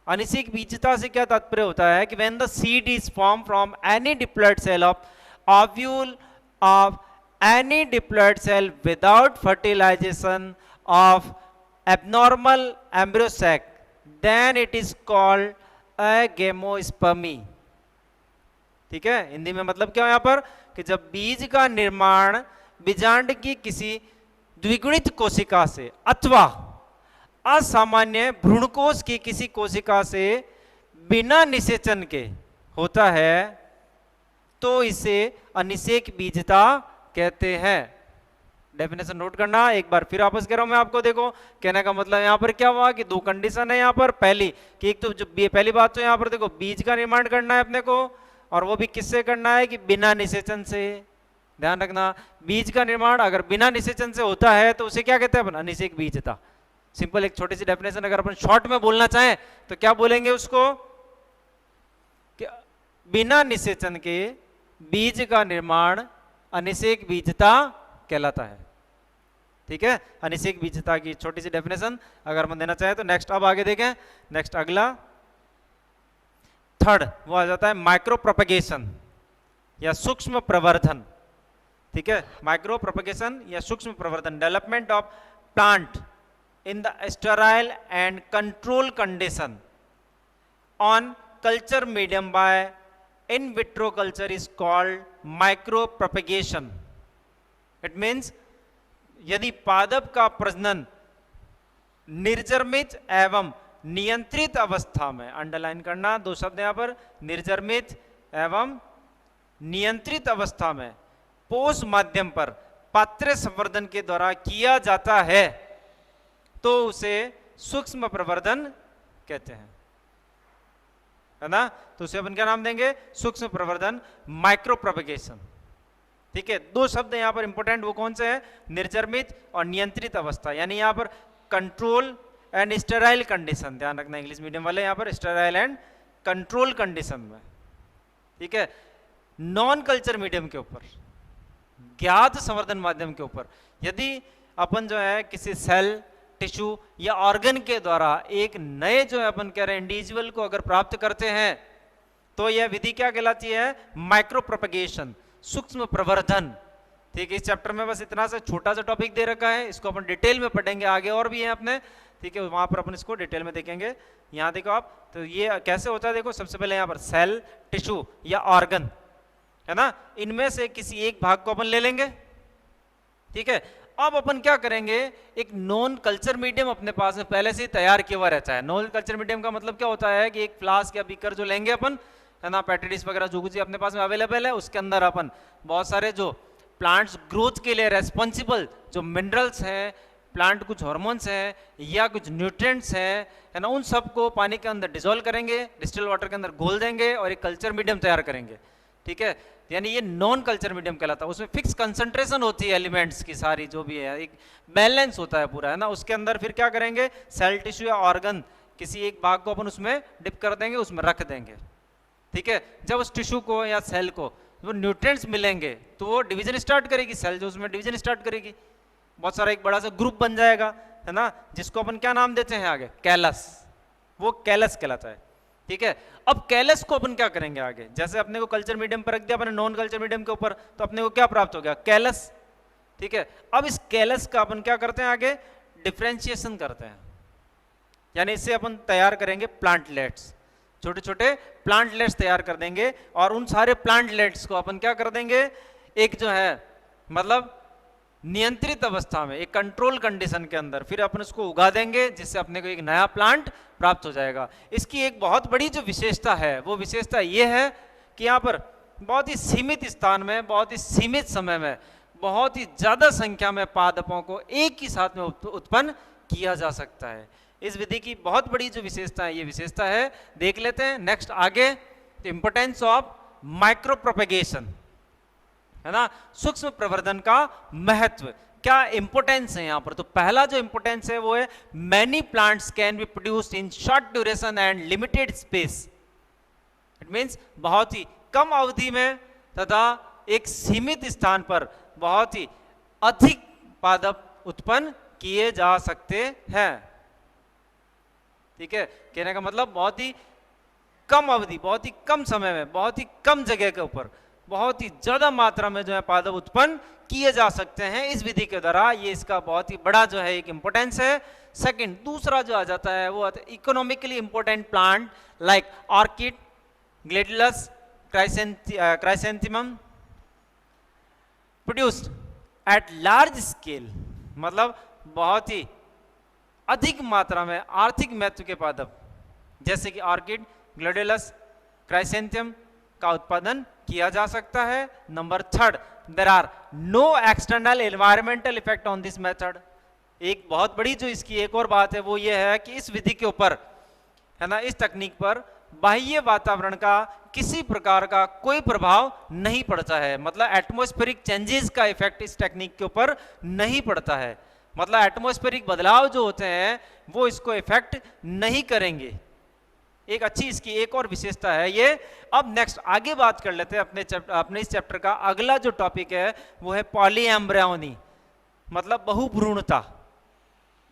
अनिषेक बीजता से क्या तात्पर्य होता है कि when the seed is form from any diploid cell of ovule of any diploid cell without fertilization of abnormal embryo sac, then it is called a gamospermy। ठीक है, हिंदी में मतलब क्या है यहाँ पर कि जब बीज का निर्माण बीजांड की किसी द्विगुणित कोशिका से अथवा असामान्य भ्रूणकोश की किसी कोशिका से बिना निषेचन के होता है तो इसे अनिषेक बीजता कहते हैं। डेफिनेशन नोट करना, एक बार फिर वापस कह रहा हूं मैं आपको। देखो कहने का मतलब यहाँ पर क्या हुआ कि दो कंडीशन है यहाँ पर। पहली कि एक तो जो पहली बात तो यहाँ पर देखो बीज का निर्माण करना है अपने को, और वो भी किससे करना है कि बिना निषेचन से। ध्यान रखना, बीज का निर्माण अगर बिना निषेचन से होता है तो उसे क्या कहते हैं अपन, अनिषेक बीजता। सिंपल एक छोटी सी डेफिनेशन अगर अपन शॉर्ट में बोलना चाहें तो क्या बोलेंगे उसको कि बिना निषेचन के बीज का निर्माण अनिषेक बीजता कहलाता है। ठीक है, अनिषेक बीजता की छोटी सी डेफिनेशन अगर हम देना चाहें तो। नेक्स्ट अब आगे देखें, नेक्स्ट अगला थर्ड वो आ जाता है माइक्रो प्रोपगेशन या सूक्ष्म प्रवर्धन। ठीक है, माइक्रो प्रोपगेशन या सूक्ष्म प्रवर्धन, development of plant in the sterile and control condition on culture medium by in vitro culture is called micro propagation. It means यदि पादप का प्रजनन निर्जर्मित एवं नियंत्रित अवस्था में, अंडरलाइन करना दो शब्द यहां पर, निर्जर्मित एवं नियंत्रित अवस्था में पोष माध्यम पर पात्र संवर्धन के द्वारा किया जाता है तो उसे सूक्ष्म प्रवर्धन कहते हैं, है ना। तो उसे अपन क्या नाम देंगे, सूक्ष्म प्रवर्धन, माइक्रो प्रोपगेशन। ठीक है, दो शब्द यहां पर इंपॉर्टेंट वो कौन से हैं, निर्जर्मित और नियंत्रित अवस्था, यानी यहां पर कंट्रोल एंड स्टेराइल कंडीशन। ध्यान रखना इंग्लिश मीडियम वाले यहां पर स्टेराइल एंड कंट्रोल कंडीशन में। ठीक है, नॉन कल्चर मीडियम के ऊपर, ज्ञात संवर्धन माध्यम के ऊपर यदि अपन जो है किसी सेल, टिश्यू या ऑर्गन के द्वारा एक नए जो है अपन कह रहे हैं इंडिविजुअल को अगर प्राप्त करते हैं तो यह विधि क्या कहलाती है, माइक्रो प्रोपगेशन, सूक्ष्म प्रवर्धन। ठीक है, इस चैप्टर में बस इतना सा छोटा सा टॉपिक दे रखा है, इसको अपन डिटेल में पढ़ेंगे, आगे और भी है अपने। ठीक है, वहां पर अपन इसको डिटेल में देखेंगे। यहाँ देखो आप, तो ये कैसे होता है, देखो सबसे पहले यहाँ पर सेल, टिश्यू या ऑर्गन, है ना, इनमें से किसी एक भाग को अपन ले लेंगे। ठीक है, अब अपन क्या करेंगे, एक नॉन कल्चर मीडियम अपने पास में पहले से ही तैयार किया हुआ रहता है। नॉन कल्चर मीडियम का मतलब क्या होता है कि एक फ्लास्क या बीकर जो लेंगे अपन, है ना, पेट्रीडिस वगैरह जो कुछ अपने पास में अवेलेबल है, उसके अंदर अपन बहुत सारे जो प्लांट्स ग्रोथ के लिए रेस्पॉन्सिबल जो मिनरल्स हैं, प्लांट कुछ हार्मोन्स हैं या कुछ न्यूट्रिएंट्स हैं, है ना, उन सबको पानी के अंदर डिसॉल्व करेंगे, डिस्टिल वाटर के अंदर घोल देंगे और एक कल्चर मीडियम तैयार करेंगे। ठीक है, यानी ये नॉन कल्चर मीडियम कहलाता है। उसमें फिक्स कंसंट्रेशन होती है एलिमेंट्स की सारी, जो भी है एक बैलेंस होता है पूरा, है ना। उसके अंदर फिर क्या करेंगे, सेल, टिश्यू या ऑर्गन किसी एक भाग को अपन उसमें डिप कर देंगे, उसमें रख देंगे। ठीक है, जब उस टिश्यू को या सेल को वो न्यूट्रिएंट्स मिलेंगे तो वो डिवीजन स्टार्ट करेगी, सेल जो उसमें डिवीजन स्टार्ट करेगी, बहुत सारा एक बड़ा सा ग्रुप बन जाएगा, है ना, जिसको अपन क्या नाम देते हैं आगे, कैलस। वो कैलस कहलाता है। ठीक है, अब कैलस को अपन क्या करेंगे आगे, जैसे अपने को कल्चर मीडियम पर रख दिया अपने नॉन कल्चर मीडियम के ऊपर, तो अपने को क्या प्राप्त हो गया, कैलस। ठीक है, अब इस कैलस का अपन क्या करते हैं आगे, डिफ्रेंशिएशन करते हैं, यानी इससे अपन तैयार करेंगे प्लांटलेट्स, छोटे छोटे प्लांटलेट्स तैयार कर देंगे। और उन सारे प्लांटलेट्स को अपन क्या कर देंगे, एक जो है मतलब नियंत्रित अवस्था में, एक कंट्रोल कंडीशन के अंदर फिर अपन उसको उगा देंगे, जिससे अपने को एक नया प्लांट प्राप्त हो जाएगा। इसकी एक बहुत बड़ी जो विशेषता है, वो विशेषता ये है कि यहाँ पर बहुत ही सीमित स्थान में, बहुत ही सीमित समय में, बहुत ही ज्यादा संख्या में पादपों को एक ही साथ में उत्पन्न किया जा सकता है। इस विधि की बहुत बड़ी जो विशेषता है, ये विशेषता है, देख लेते हैं नेक्स्ट आगे। इंपोर्टेंस ऑफ माइक्रो प्रोपगेशन, है ना, सूक्ष्म प्रवर्धन का महत्व, क्या इंपोर्टेंस है यहाँ पर। तो पहला जो इंपोर्टेंस है वो है many plants can be produced in short duration and limited space. It means बहुत ही कम अवधि में तथा एक सीमित स्थान पर बहुत ही अधिक पादप उत्पन्न किए जा सकते हैं। ठीक है, कहने का मतलब बहुत ही कम अवधि, बहुत ही कम समय में, बहुत ही कम जगह के ऊपर बहुत ही ज़्यादा मात्रा में जो है पादप उत्पन्न किए जा सकते हैं इस विधि के द्वारा। ये इसका बहुत ही बड़ा जो है एक इम्पोर्टेंस है। सेकंड, दूसरा जो आ जाता है वो economically important plant like orchid, gladiolus, chrysanthemum produced at large scale, मतलब बहुत ही अधिक मात्रा में आर्थिक महत्व के पादप जैसे कि ऑर्किड, ग्लेडिलस, क्राइसेंथेमम का उत्पादन किया जा सकता है। Number third, there are no external environmental effect on this method. एक बहुत बड़ी जो इसकी एक और बात है वो ये है कि इस विधि के ऊपर है ना, इस तकनीक पर बाह्य वातावरण का किसी प्रकार का कोई प्रभाव नहीं पड़ता है। मतलब एटमॉस्फेरिक चेंजेस का इफेक्ट इस टेक्निक के ऊपर नहीं पड़ता है। मतलब एटमॉस्फेरिक बदलाव जो होते हैं वो इसको इफेक्ट नहीं करेंगे। एक अच्छी इसकी एक और विशेषता है ये। अब नेक्स्ट आगे बात कर लेते हैं अपने इस चैप्टर का अगला जो टॉपिक है वो है पॉलीएम्ब्रायोनी, मतलब बहुभ्रूणता।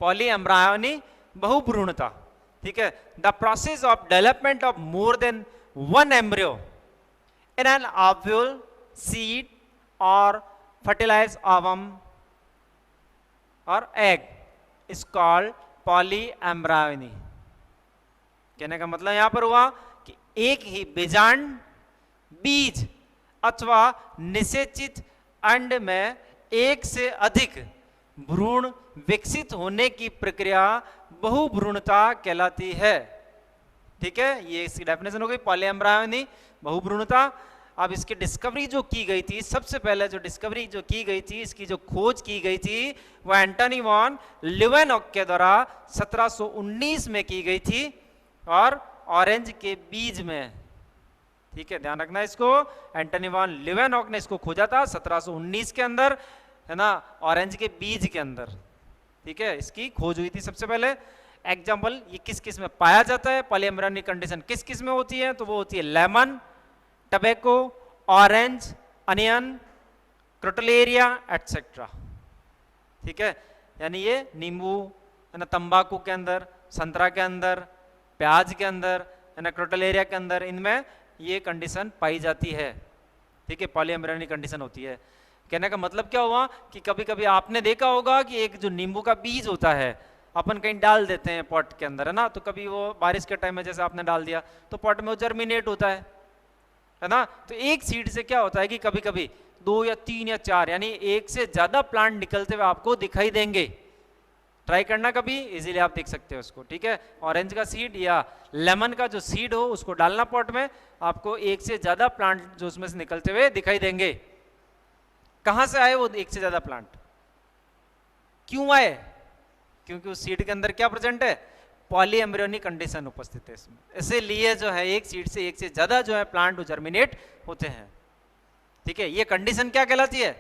पॉलीएम्ब्रायोनी, बहुभ्रूणता, ठीक है। The process of development of more than one embryo in an ovule, seed और फर्टिलाइज ओवम और एग इज कॉल्ड पॉलीएम्ब्रायोनी। कहने का मतलब यहां पर हुआ कि एक ही बीजांड, बीज अथवा निषेचित अंड में एक से अधिक भ्रूण विकसित होने की प्रक्रिया बहुभ्रूणता कहलाती है। ठीक है, ये इसकी डेफिनेशन हो गई पॉलीएम्ब्रायोनी, बहुभ्रूणता। अब इसकी डिस्कवरी जो की गई थी, सबसे पहले जो डिस्कवरी जो की गई थी, इसकी जो खोज की गई थी वह एंटनी वॉन लिवेनॉक के द्वारा 1719 में की गई थी और ऑरेंज के बीज में। ठीक है, ध्यान रखना इसको। एंटनी वॉन लिवेनॉक ने इसको खोजा था 1719 के अंदर, है ना, ऑरेंज के बीज के अंदर। ठीक है, इसकी खोज हुई थी सबसे पहले। एग्जाम्पल, ये किस किस में पाया जाता है, पॉलीएम्ब्रायोनिक कंडीशन किस किस में होती है, तो वो होती है lemon, tobacco, orange, onion, crotalaria etcetera. ठीक है, यानी ये नींबू, है ना, तंबाकू के अंदर, संतरा के अंदर, प्याज के अंदर, है ना, क्रोटलेरिया के अंदर, इनमें ये कंडीशन पाई जाती है। ठीक है, पॉलीएम्ब्रायोनिक कंडीशन होती है। कहने का मतलब क्या हुआ कि कभी कभी आपने देखा होगा कि एक जो नींबू का बीज होता है अपन कहीं डाल देते हैं पॉट के अंदर, है ना, तो कभी वो बारिश के टाइम में जैसे आपने डाल दिया तो पॉट में वो जर्मिनेट होता है ना। तो एक सीड से क्या होता है कि कभी कभी 2 या 3 या 4 यानी एक से ज्यादा प्लांट निकलते हुए आपको दिखाई देंगे। ट्राई करना कभी, इजीली आप देख सकते हो उसको। ठीक है, ऑरेंज का सीड या लेमन का जो सीड हो उसको डालना पॉट में, आपको एक से ज्यादा प्लांट जो उसमें से निकलते हुए दिखाई देंगे। कहां से आए वो एक से ज्यादा प्लांट, क्यों आए? क्योंकि उस सीड के अंदर क्या प्रेजेंट है, पॉलीएम्ब्रियोनिक कंडीशन उपस्थित है इसमें। इसीलिए जो है एक सीड से एक से ज्यादा जो है प्लांट जर्मिनेट होते हैं। ठीक है, ये कंडीशन क्या कहलाती है,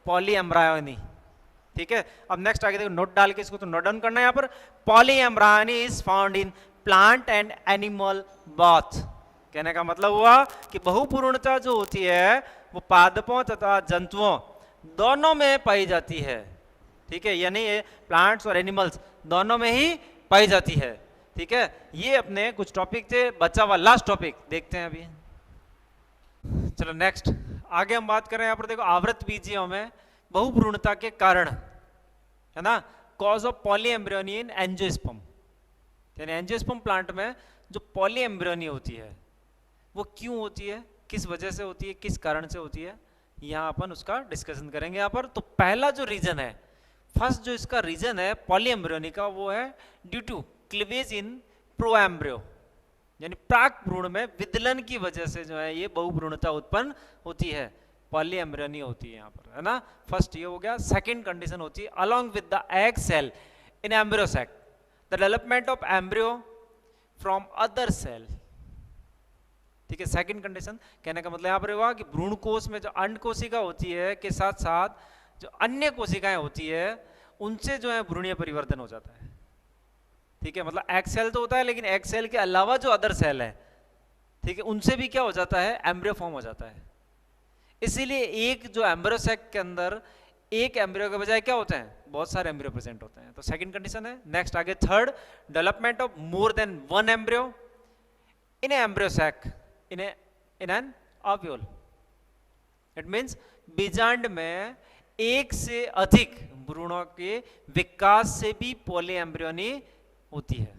पॉलीएम्ब्रायोनी। ठीक है, अब नेक्स्ट आगे देखो, नोट डाल के इसको तो नोट डाउन करना है यहाँ पर। Polyembryony is found in plant and animal both. कहने का मतलब हुआ कि बहुभ्रूणता जो होती है वो पादपों तथा जंतुओं दोनों में पाई जाती है। ठीक है, यानी ये प्लांट्स और एनिमल्स दोनों में ही पाई जाती है। ठीक है, ये अपने कुछ टॉपिक थे, बचा हुआ लास्ट टॉपिक देखते हैं अभी। चलो नेक्स्ट आगे हम बात करें। यहाँ पर देखो, आवृत बीजियों में बहुभ्रूणता के कारण, है ना, cause of polyembryony in angiosperm. यानी एंजियोस्पर्म प्लांट में जो पॉलीएम्ब्रियोनी होती है वो क्यों होती है, किस वजह से होती है, किस कारण से होती है, यहाँ अपन उसका डिस्कशन करेंगे यहाँ पर। तो पहला जो रीजन है, फर्स्ट जो इसका रीजन है पॉलीएम्ब्रियोनी का, वो है ड्यू टू क्लीवेज इन प्रोएम्ब्रियो, यानी प्राक भ्रूण में विदलन की वजह से जो है ये बहुभ्रूणता उत्पन्न होती है, पॉलीएम्ब्रियोनी होती है यहाँ पर, है ना। फर्स्ट ये हो गया। सेकंड कंडीशन होती है along with the egg cell in embryo sac the development of embryo from other cell. ठीक है, सेकंड कंडीशन, कहने का मतलब यहाँ पर हुआ कि भ्रूण कोश में जो अंड कोशिका होती है के साथ साथ जो अन्य कोशिकाएं होती है उनसे जो है भ्रूणीय परिवर्तन हो जाता है। ठीक है, मतलब एग सेल तो होता है लेकिन एग सेल के अलावा जो अदर सेल है, ठीक है, उनसे भी क्या हो जाता है, एम्ब्रियो फॉर्म हो जाता है। इसीलिए एक जो एम्ब्रियो सैक के अंदर एक एम्ब्रियो के बजाय क्या होते हैं, बहुत सारे एम्ब्रियो प्रेजेंट होते हैं। तो सेकंड कंडीशन है। नेक्स्ट आगे third, development of more than one embryo in embryo sac in an ovule. It means बीजांड में एक से अधिक भ्रूणों के विकास से भी पॉलीएम्ब्रियोनी होती है।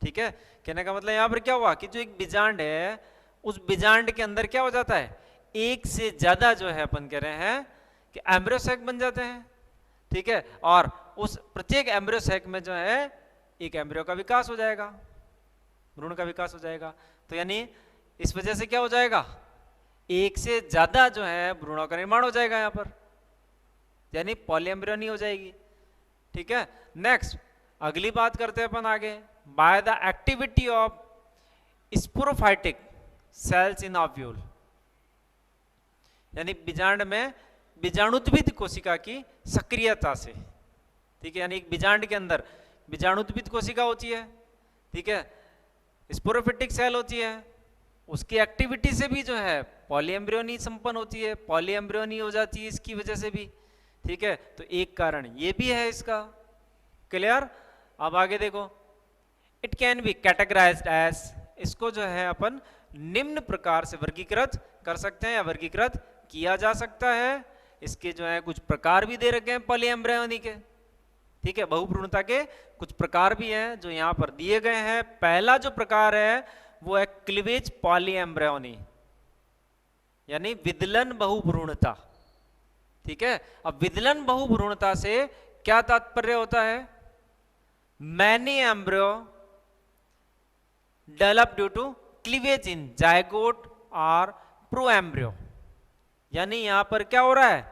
ठीक है, कहने का मतलब यहां पर क्या हुआ कि जो एक बीजांड है, उस बीजांड के अंदर क्या हो जाता है, एक से ज्यादा जो है अपन कह रहे हैं कि एम्ब्रियो सैक बन जाते हैं। ठीक है, और उस प्रत्येक एम्ब्रियो सैक में जो है एक एम्ब्रियो का विकास हो जाएगा, भ्रूण का विकास हो जाएगा। तो यानी इस वजह से क्या हो जाएगा, एक से ज्यादा जो है भ्रूणों का निर्माण हो जाएगा यहां पर, यानी पॉलीएम्ब्रियोनी हो जाएगी। ठीक है, नेक्स्ट अगली बात करते हैं अपन आगे, by the activity of sporophytic cells in ovule, यानी बीजांड में बीजाणुत्भिद कोशिका की सक्रियता से। ठीक है, यानी एक बीजांड के अंदर बीजाणुत्भिद कोशिका होती है, ठीक है, स्पोरोफिटिक सेल होती है, उसकी एक्टिविटी से भी जो है पॉलीएम्ब्रियोनी संपन्न होती है, पॉलीएम्ब्रियोनी हो जाती है इसकी वजह से भी। ठीक है, तो एक कारण ये भी है इसका। क्लियर? अब आगे देखो, it can be categorised as, इसको जो है अपन निम्न प्रकार से वर्गीकृत कर सकते हैं या वर्गीकृत किया जा सकता है। इसके जो है कुछ प्रकार भी दे रखे हैं पॉलीएम्ब्रियोनी के। ठीक है, बहुभ्रूणता के कुछ प्रकार भी हैं जो यहां पर दिए गए हैं। पहला जो प्रकार है वो है क्लीवेज पॉलीएम्ब्रियोनी, यानी विदलन बहुभ्रूणता। ठीक है, अब विदलन बहुभ्रूणता से क्या तात्पर्य होता है, many embryo develop due to cleavage in zygote और प्रोएम्ब्रियो, यानी यहां पर क्या हो रहा है,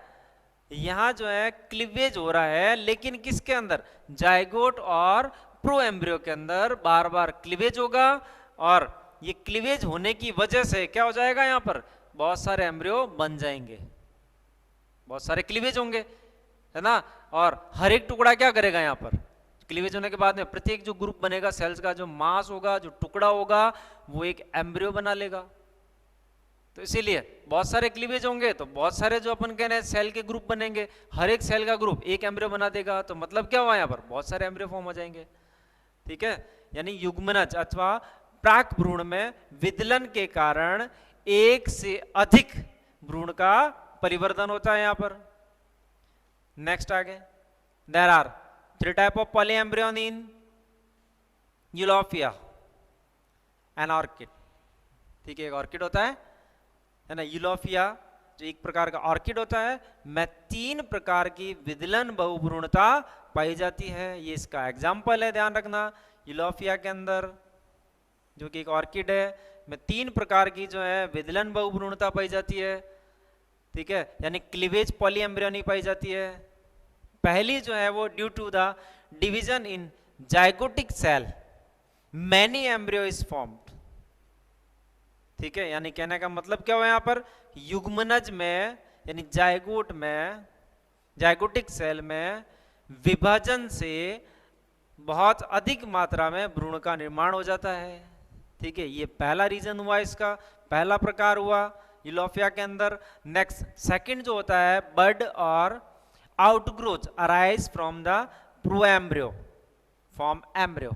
यहां जो है क्लीवेज हो रहा है, लेकिन किसके अंदर, जायगोट और प्रोएम्ब्रियो के अंदर बार बार क्लीवेज होगा, और ये क्लीवेज होने की वजह से क्या हो जाएगा, यहां पर बहुत सारे एम्ब्रियो बन जाएंगे, बहुत सारे क्लीवेज होंगे, है ना। और हर एक टुकड़ा क्या करेगा, यहां पर क्लीवेज होने के बाद में प्रत्येक जो ग्रुप बनेगा सेल्स का, जो मास होगा, जो टुकड़ा होगा, वो एक एम्ब्रियो बना लेगा। तो इसीलिए बहुत सारे क्लीवेज होंगे तो बहुत सारे जो अपन कह रहे हैं सेल के ग्रुप बनेंगे, हर एक सेल का ग्रुप एक एम्ब्रियो बना देगा, तो मतलब क्या हुआ, यहाँ पर बहुत सारे एम्ब्रियो फॉर्म हो जाएंगे। ठीक है, यानी युग्मनज अथवा प्राक भ्रूण में विदलन के कारण एक से अधिक भ्रूण का परिवर्तन होता है यहां पर। नेक्स्ट आगे, there are 3 type of polyembryony in Eulophia and orchid. ठीक है, एक ऑर्किड होता है ना, यूलोफिया जो एक प्रकार का ऑर्किड होता है, में 3 प्रकार की विदलन बहुभ्रूणता पाई जाती है। ये इसका एग्जाम्पल है, ध्यान रखना। यूलोफिया के अंदर जो कि एक ऑर्किड है, में 3 प्रकार की जो है विदलन बहुभ्रूणता पाई जाती है। ठीक है, यानी क्लीवेज पॉलीएम्ब्रियोनी पाई जाती है। पहली जो है वो due to the division in zygotic cell many embryo is formed. ठीक है, यानी कहने का मतलब क्या हुआ यहाँ पर, युग्मनज में यानी जायगोट में, जायगोटिक सेल में विभाजन से बहुत अधिक मात्रा में भ्रूण का निर्माण हो जाता है। ठीक है, ये पहला रीजन हुआ, इसका पहला प्रकार हुआ यूलोफिया के अंदर। नेक्स्ट सेकंड जो होता है, बड और outgrowth arise from the proembryo form embryo.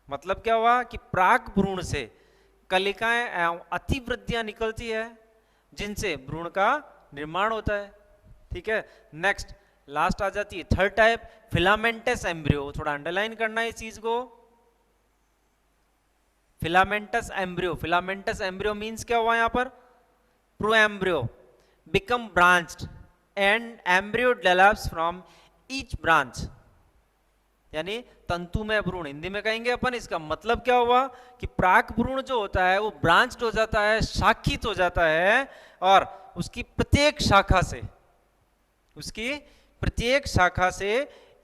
मतलब क्या हुआ कि प्राक भ्रूण से कलिकाएं एवं अतिवृद्धियां निकलती है, जिनसे भ्रूण का निर्माण होता है। ठीक है, नेक्स्ट लास्ट आ जाती है थर्ड टाइप, फिलामेंटस एम्ब्रियो। थोड़ा अंडरलाइन करना है इस चीज को, filamentous embryo. Filamentous embryo means क्या हुआ यहां पर, proembryo become branched and embryo develops from each branch, यानी तंतुमय भ्रूण हिंदी में कहेंगे अपन। इसका मतलब क्या हुआ कि प्राक भ्रूण जो होता है वो ब्रांच्ड हो जाता है, शाखित हो जाता है, और उसकी प्रत्येक शाखा से, उसकी प्रत्येक शाखा से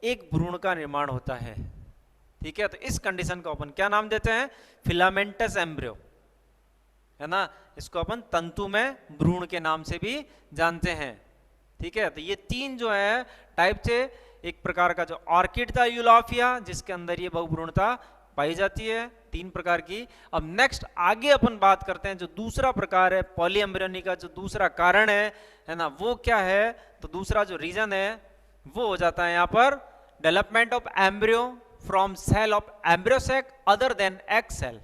एक भ्रूण का निर्माण होता है। ठीक है, तो इस कंडीशन को अपन क्या नाम देते हैं, फिलामेंटस एम्ब्रियो, है ना। इसको अपन तंतुमय भ्रूण के नाम से भी जानते हैं। ठीक है, तो ये 3 जो है टाइप थे। एक प्रकार का जो ऑर्किड था यूलोफिया, जिसके अंदर ये बहुभ्रूणता पाई जाती है 3 प्रकार की। अब नेक्स्ट आगे अपन बात करते हैं जो दूसरा प्रकार है पॉलीएम्ब्रियोनी का, जो दूसरा कारण है ना, वो क्या है। तो दूसरा जो रीजन है वो हो जाता है यहाँ पर development of embryo from cell of embryo sac other than egg cell,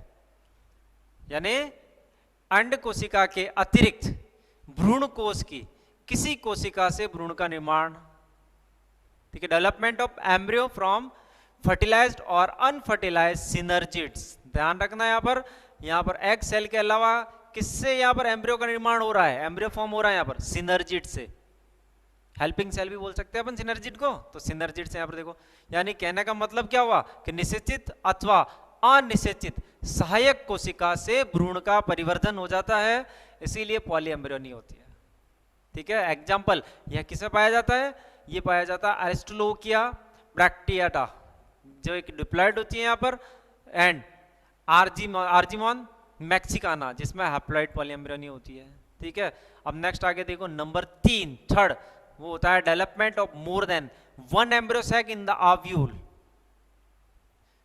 यानी अंड कोशिका के अतिरिक्त भ्रूण कोश की किसी कोशिका से भ्रूण का निर्माण, ठीक है। Development of embryo from fertilised और अनफर्टिलाइज्ड सिनर्जिड्स, ध्यान रखना यहाँ पर एग सेल के अलावा किससे यहाँ पर एम्ब्रियो का निर्माण हो रहा है, एम्ब्रियो फॉर्म हो रहा है यहाँ पर सिनर्जिड से। हेल्पिंग सेल भी बोल सकते हैं अपन सिनर्जिड को, तो सिनर्जिड से यहाँ पर देखो, यानी कहने का मतलब क्या हुआ कि निषेचित अथवा अनिषेचित सहायक कोशिका से भ्रूण का परिवर्धन हो जाता है, इसीलिए पॉलीएम्ब्रियोनी होती है, ठीक है। एग्जाम्पल यह किसे पाया जाता है, ये पाया जाता है एरिस्टोलोकिया ब्रैक्टियाटा, जो एक डिप्लॉयड होती है यहाँ पर, एंड आर्जिमॉन मैक्सिकाना, जिसमें हैप्लॉइड पॉलीएम्ब्रियोनी होती है, ठीक है। अब नेक्स्ट आगे देखो, नंबर 3 थर्ड, वो होता है development of more than one embryo sac in the ovule,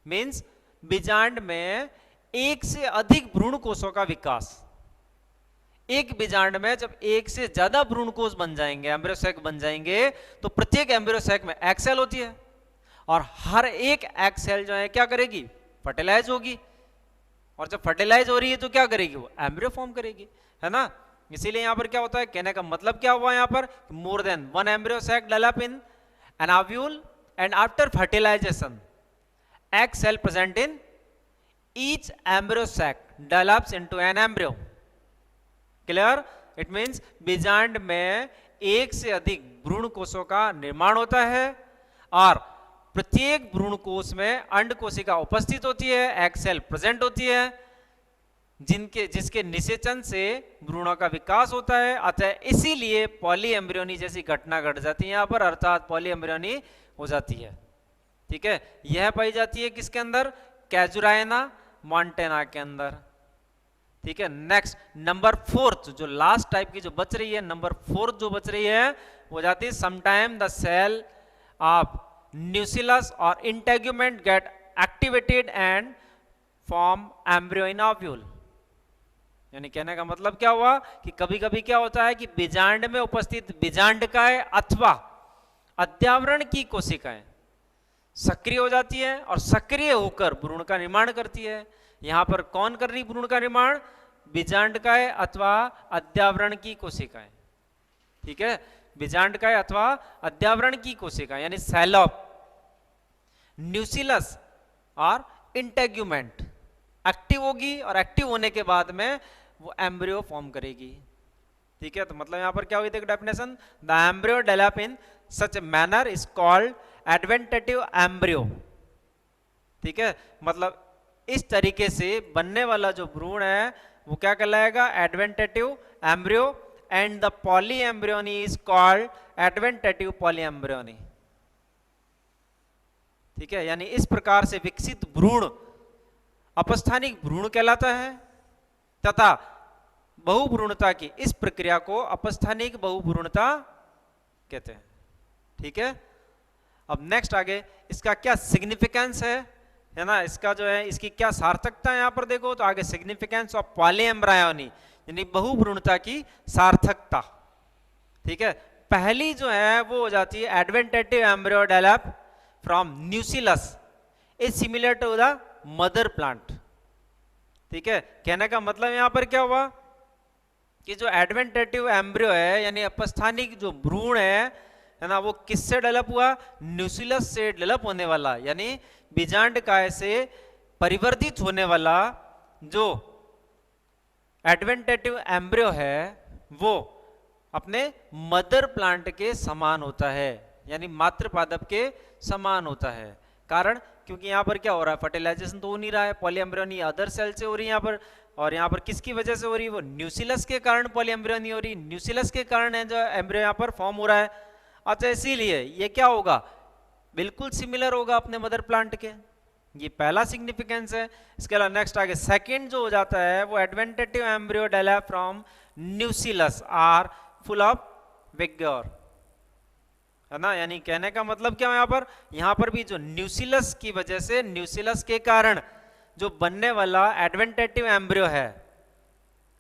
means बीजांड में एक से अधिक भ्रूण कोषों का विकास। एक बीजांड में जब एक से ज्यादा भ्रूण कोष बन जाएंगे, एम्ब्रियो सैक बन जाएंगे, तो प्रत्येक एम्ब्रियो सैक में एग सेल होती है, और हर एक एग सेल जो है क्या करेगी, फर्टिलाइज होगी, और जब फर्टिलाइज हो रही है तो क्या करेगी, वो एम्ब्रियो फॉर्म करेगी, है ना। इसीलिए यहां पर क्या होता है, कहने का मतलब क्या हुआ यहाँ पर, more than one embryo sac develop in an ovule and after fertilisation egg cell present in each embryo sac develops into an embryo. Clear? It means बीजांड में एक से अधिक भ्रूण कोषों का निर्माण होता है, और प्रत्येक भ्रूण कोष में अंड कोशिका उपस्थित होती है, एग सेल प्रेजेंट होती है, जिसके निषेचन से भ्रूणों का विकास होता है। अतः इसीलिए पॉलीएम्ब्रियोनी जैसी घटना घट जाती है यहाँ पर, अर्थात पॉलीएम्ब्रियोनी हो जाती है, ठीक है। यह पाई जाती है किसके अंदर, कैजुराइना मॉन्टेना के अंदर, ठीक है। नेक्स्ट नंबर 4 जो लास्ट टाइप की जो बच रही है, नंबर 4 जो बच रही है वो जाती है sometime the cell of nucellus और integument get activated and form embryo in ovule. यानी कहने का मतलब क्या हुआ कि कभी कभी क्या होता है कि बीजांड में उपस्थित बीजांडकाएं अथवा अध्यावरण की कोशिकाएं सक्रिय हो जाती है और सक्रिय होकर भ्रूण का निर्माण करती है। यहां पर कौन कर रही भ्रूण का निर्माण, बीजांडकाएं अथवा अध्यावरण की कोशिकाएं, ठीक है। बीजांडकाएं अथवा अध्यावरण की कोशिकाएं यानी सेल ऑफ न्यूसिलस और इंटेग्यूमेंट एक्टिव होगी, और एक्टिव होने के बाद में वो एम्ब्रियो फॉर्म करेगी, ठीक है। तो मतलब यहां पर क्या हुई, देखो definition, the embryo develop in such manner is called adventitive embryo, ठीक है। मतलब इस तरीके से बनने वाला जो भ्रूण है वो क्या कहलाएगा, adventitive embryo, and the polyembryony is called adventitive polyembryony, ठीक है। यानी इस प्रकार से विकसित भ्रूण अपस्थानिक भ्रूण कहलाता है, तथा बहुभ्रूणता की इस प्रक्रिया को अपस्थानिक बहुभ्रूणता कहते हैं, ठीक है। अब नेक्स्ट आगे इसका क्या सिग्निफिकेंस है ना, इसका जो है इसकी क्या सार्थकता है, यहां पर देखो तो आगे सिग्निफिकेंस ऑफ पॉलीएम्ब्रायोनी यानी बहुभ्रूणता की सार्थकता, ठीक है। पहली जो है वो हो जाती है adventitive embryo develop from nucellus is similar to the mother plant, ठीक है। कहने का मतलब यहां पर क्या हुआ कि जो एडवेंटेटिव एम्ब्रियो है यानी अपस्थानिक जो भ्रूण है ना, वो किससे डेवलप हुआ, न्यूसिलस से डेवलप होने वाला, यानी बीजांडकाय से परिवर्तित होने वाला जो एडवेंटेटिव एम्ब्रियो है वो अपने मदर प्लांट के समान होता है, यानी मातृ पादप के समान होता है। कारण क्योंकि यहाँ पर क्या हो रहा है, फर्टिलाइजेशन तो हो नहीं रहा है, पॉलीएम्ब्रियोनी अदर सेल से हो रही है यहाँ पर, और यहाँ पर किसकी वजह से हो रही है, वो न्यूसिलस के कारण पॉलीएम्ब्रियोनी हो रही, न्यूसिलस के कारण है जो एम्ब्रियो यहाँ पर फॉर्म हो रहा है। अच्छा, इसीलिए ये क्या होगा, बिल्कुल सिमिलर होगा अपने मदर प्लांट के, ये पहला सिग्निफिकेंस है। इसके अलावा नेक्स्ट आगे सेकंड जो हो जाता है वो adventitive embryo develop from nucellus are full of vigour, है ना। यानी कहने का मतलब क्या है, यहाँ पर भी जो न्यूसिलस की वजह से, न्यूसिलस के कारण जो बनने वाला एडवेंटेटिव एम्ब्रियो है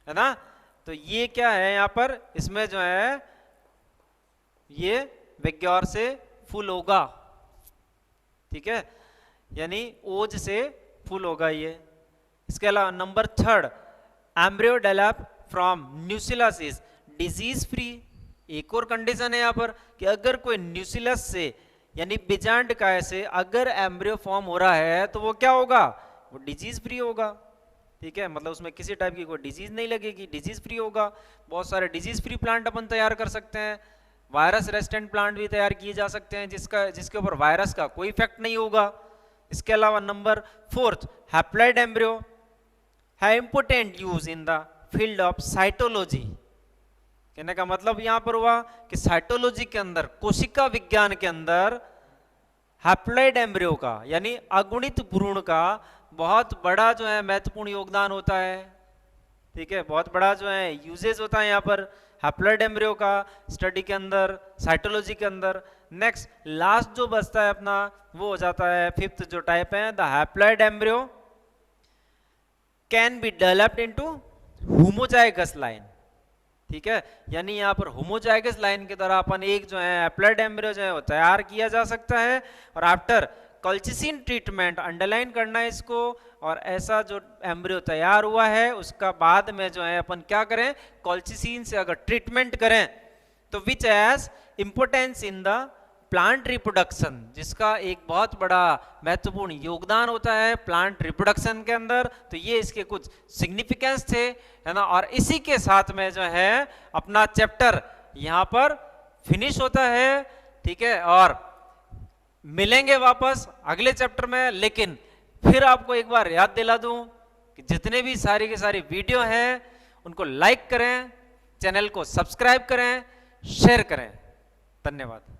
ना, तो ये क्या है यहाँ पर, इसमें जो है ये विगोर से फुल होगा, ठीक है, यानी ओज से फुल होगा ये। इसके अलावा number third, embryo develop from nucellus is disease free. एक और कंडीशन है यहाँ पर कि अगर कोई न्यूसिलस से यानी बीजांड काय से अगर एम्ब्रियो फॉर्म हो रहा है तो वो क्या होगा, वो डिजीज फ्री होगा। ठीक है, मतलब उसमें किसी टाइप की कोई डिजीज नहीं लगेगी, डिजीज फ्री होगा। बहुत सारे डिजीज फ्री प्लांट अपन तैयार कर सकते हैं, वायरस रेजिस्टेंट प्लांट भी तैयार किए जा सकते हैं जिसके ऊपर वायरस का कोई इफेक्ट नहीं होगा। इसके अलावा नंबर 4, हैप्लॉइड एम्ब्रियो है important use in the field of cytology. कहने का मतलब यहां पर हुआ कि साइटोलॉजी के अंदर, कोशिका विज्ञान के अंदर हैप्लॉइड एम्ब्रियो का यानी अगुणित भ्रूण का बहुत बड़ा जो है महत्वपूर्ण योगदान होता है। ठीक है, बहुत बड़ा जो है यूजेज होता है यहाँ पर हैप्लॉइड एम्ब्रियो का स्टडी के अंदर, साइटोलॉजी के अंदर। नेक्स्ट लास्ट जो बचता है अपना वो हो जाता है 5th जो टाइप है, the haploid embryo can be developed into homozygous line. ठीक है, यानी यहाँ पर होमोजाइगस लाइन के द्वारा अपन एक जो है हैप्लॉइड एम्ब्रियो जो है वो तैयार किया जा सकता है। और आफ्टर कॉल्चिसिन ट्रीटमेंट, अंडरलाइन करना है इसको, और ऐसा जो एम्ब्रियो तैयार हुआ है उसका बाद में जो है अपन क्या करें, कॉल्चिसिन से अगर ट्रीटमेंट करें तो which has importance in the plant reproduction, जिसका एक बहुत बड़ा महत्वपूर्ण योगदान होता है प्लांट रिप्रोडक्शन के अंदर। तो ये इसके कुछ सिग्निफिकेंस थे, है ना। और इसी के साथ में जो है अपना चैप्टर यहाँ पर फिनिश होता है। ठीक है, और मिलेंगे वापस अगले चैप्टर में। लेकिन फिर आपको एक बार याद दिला दूं कि जितने भी सारी की सारी वीडियो हैं उनको लाइक करें, चैनल को सब्सक्राइब करें, शेयर करें। धन्यवाद।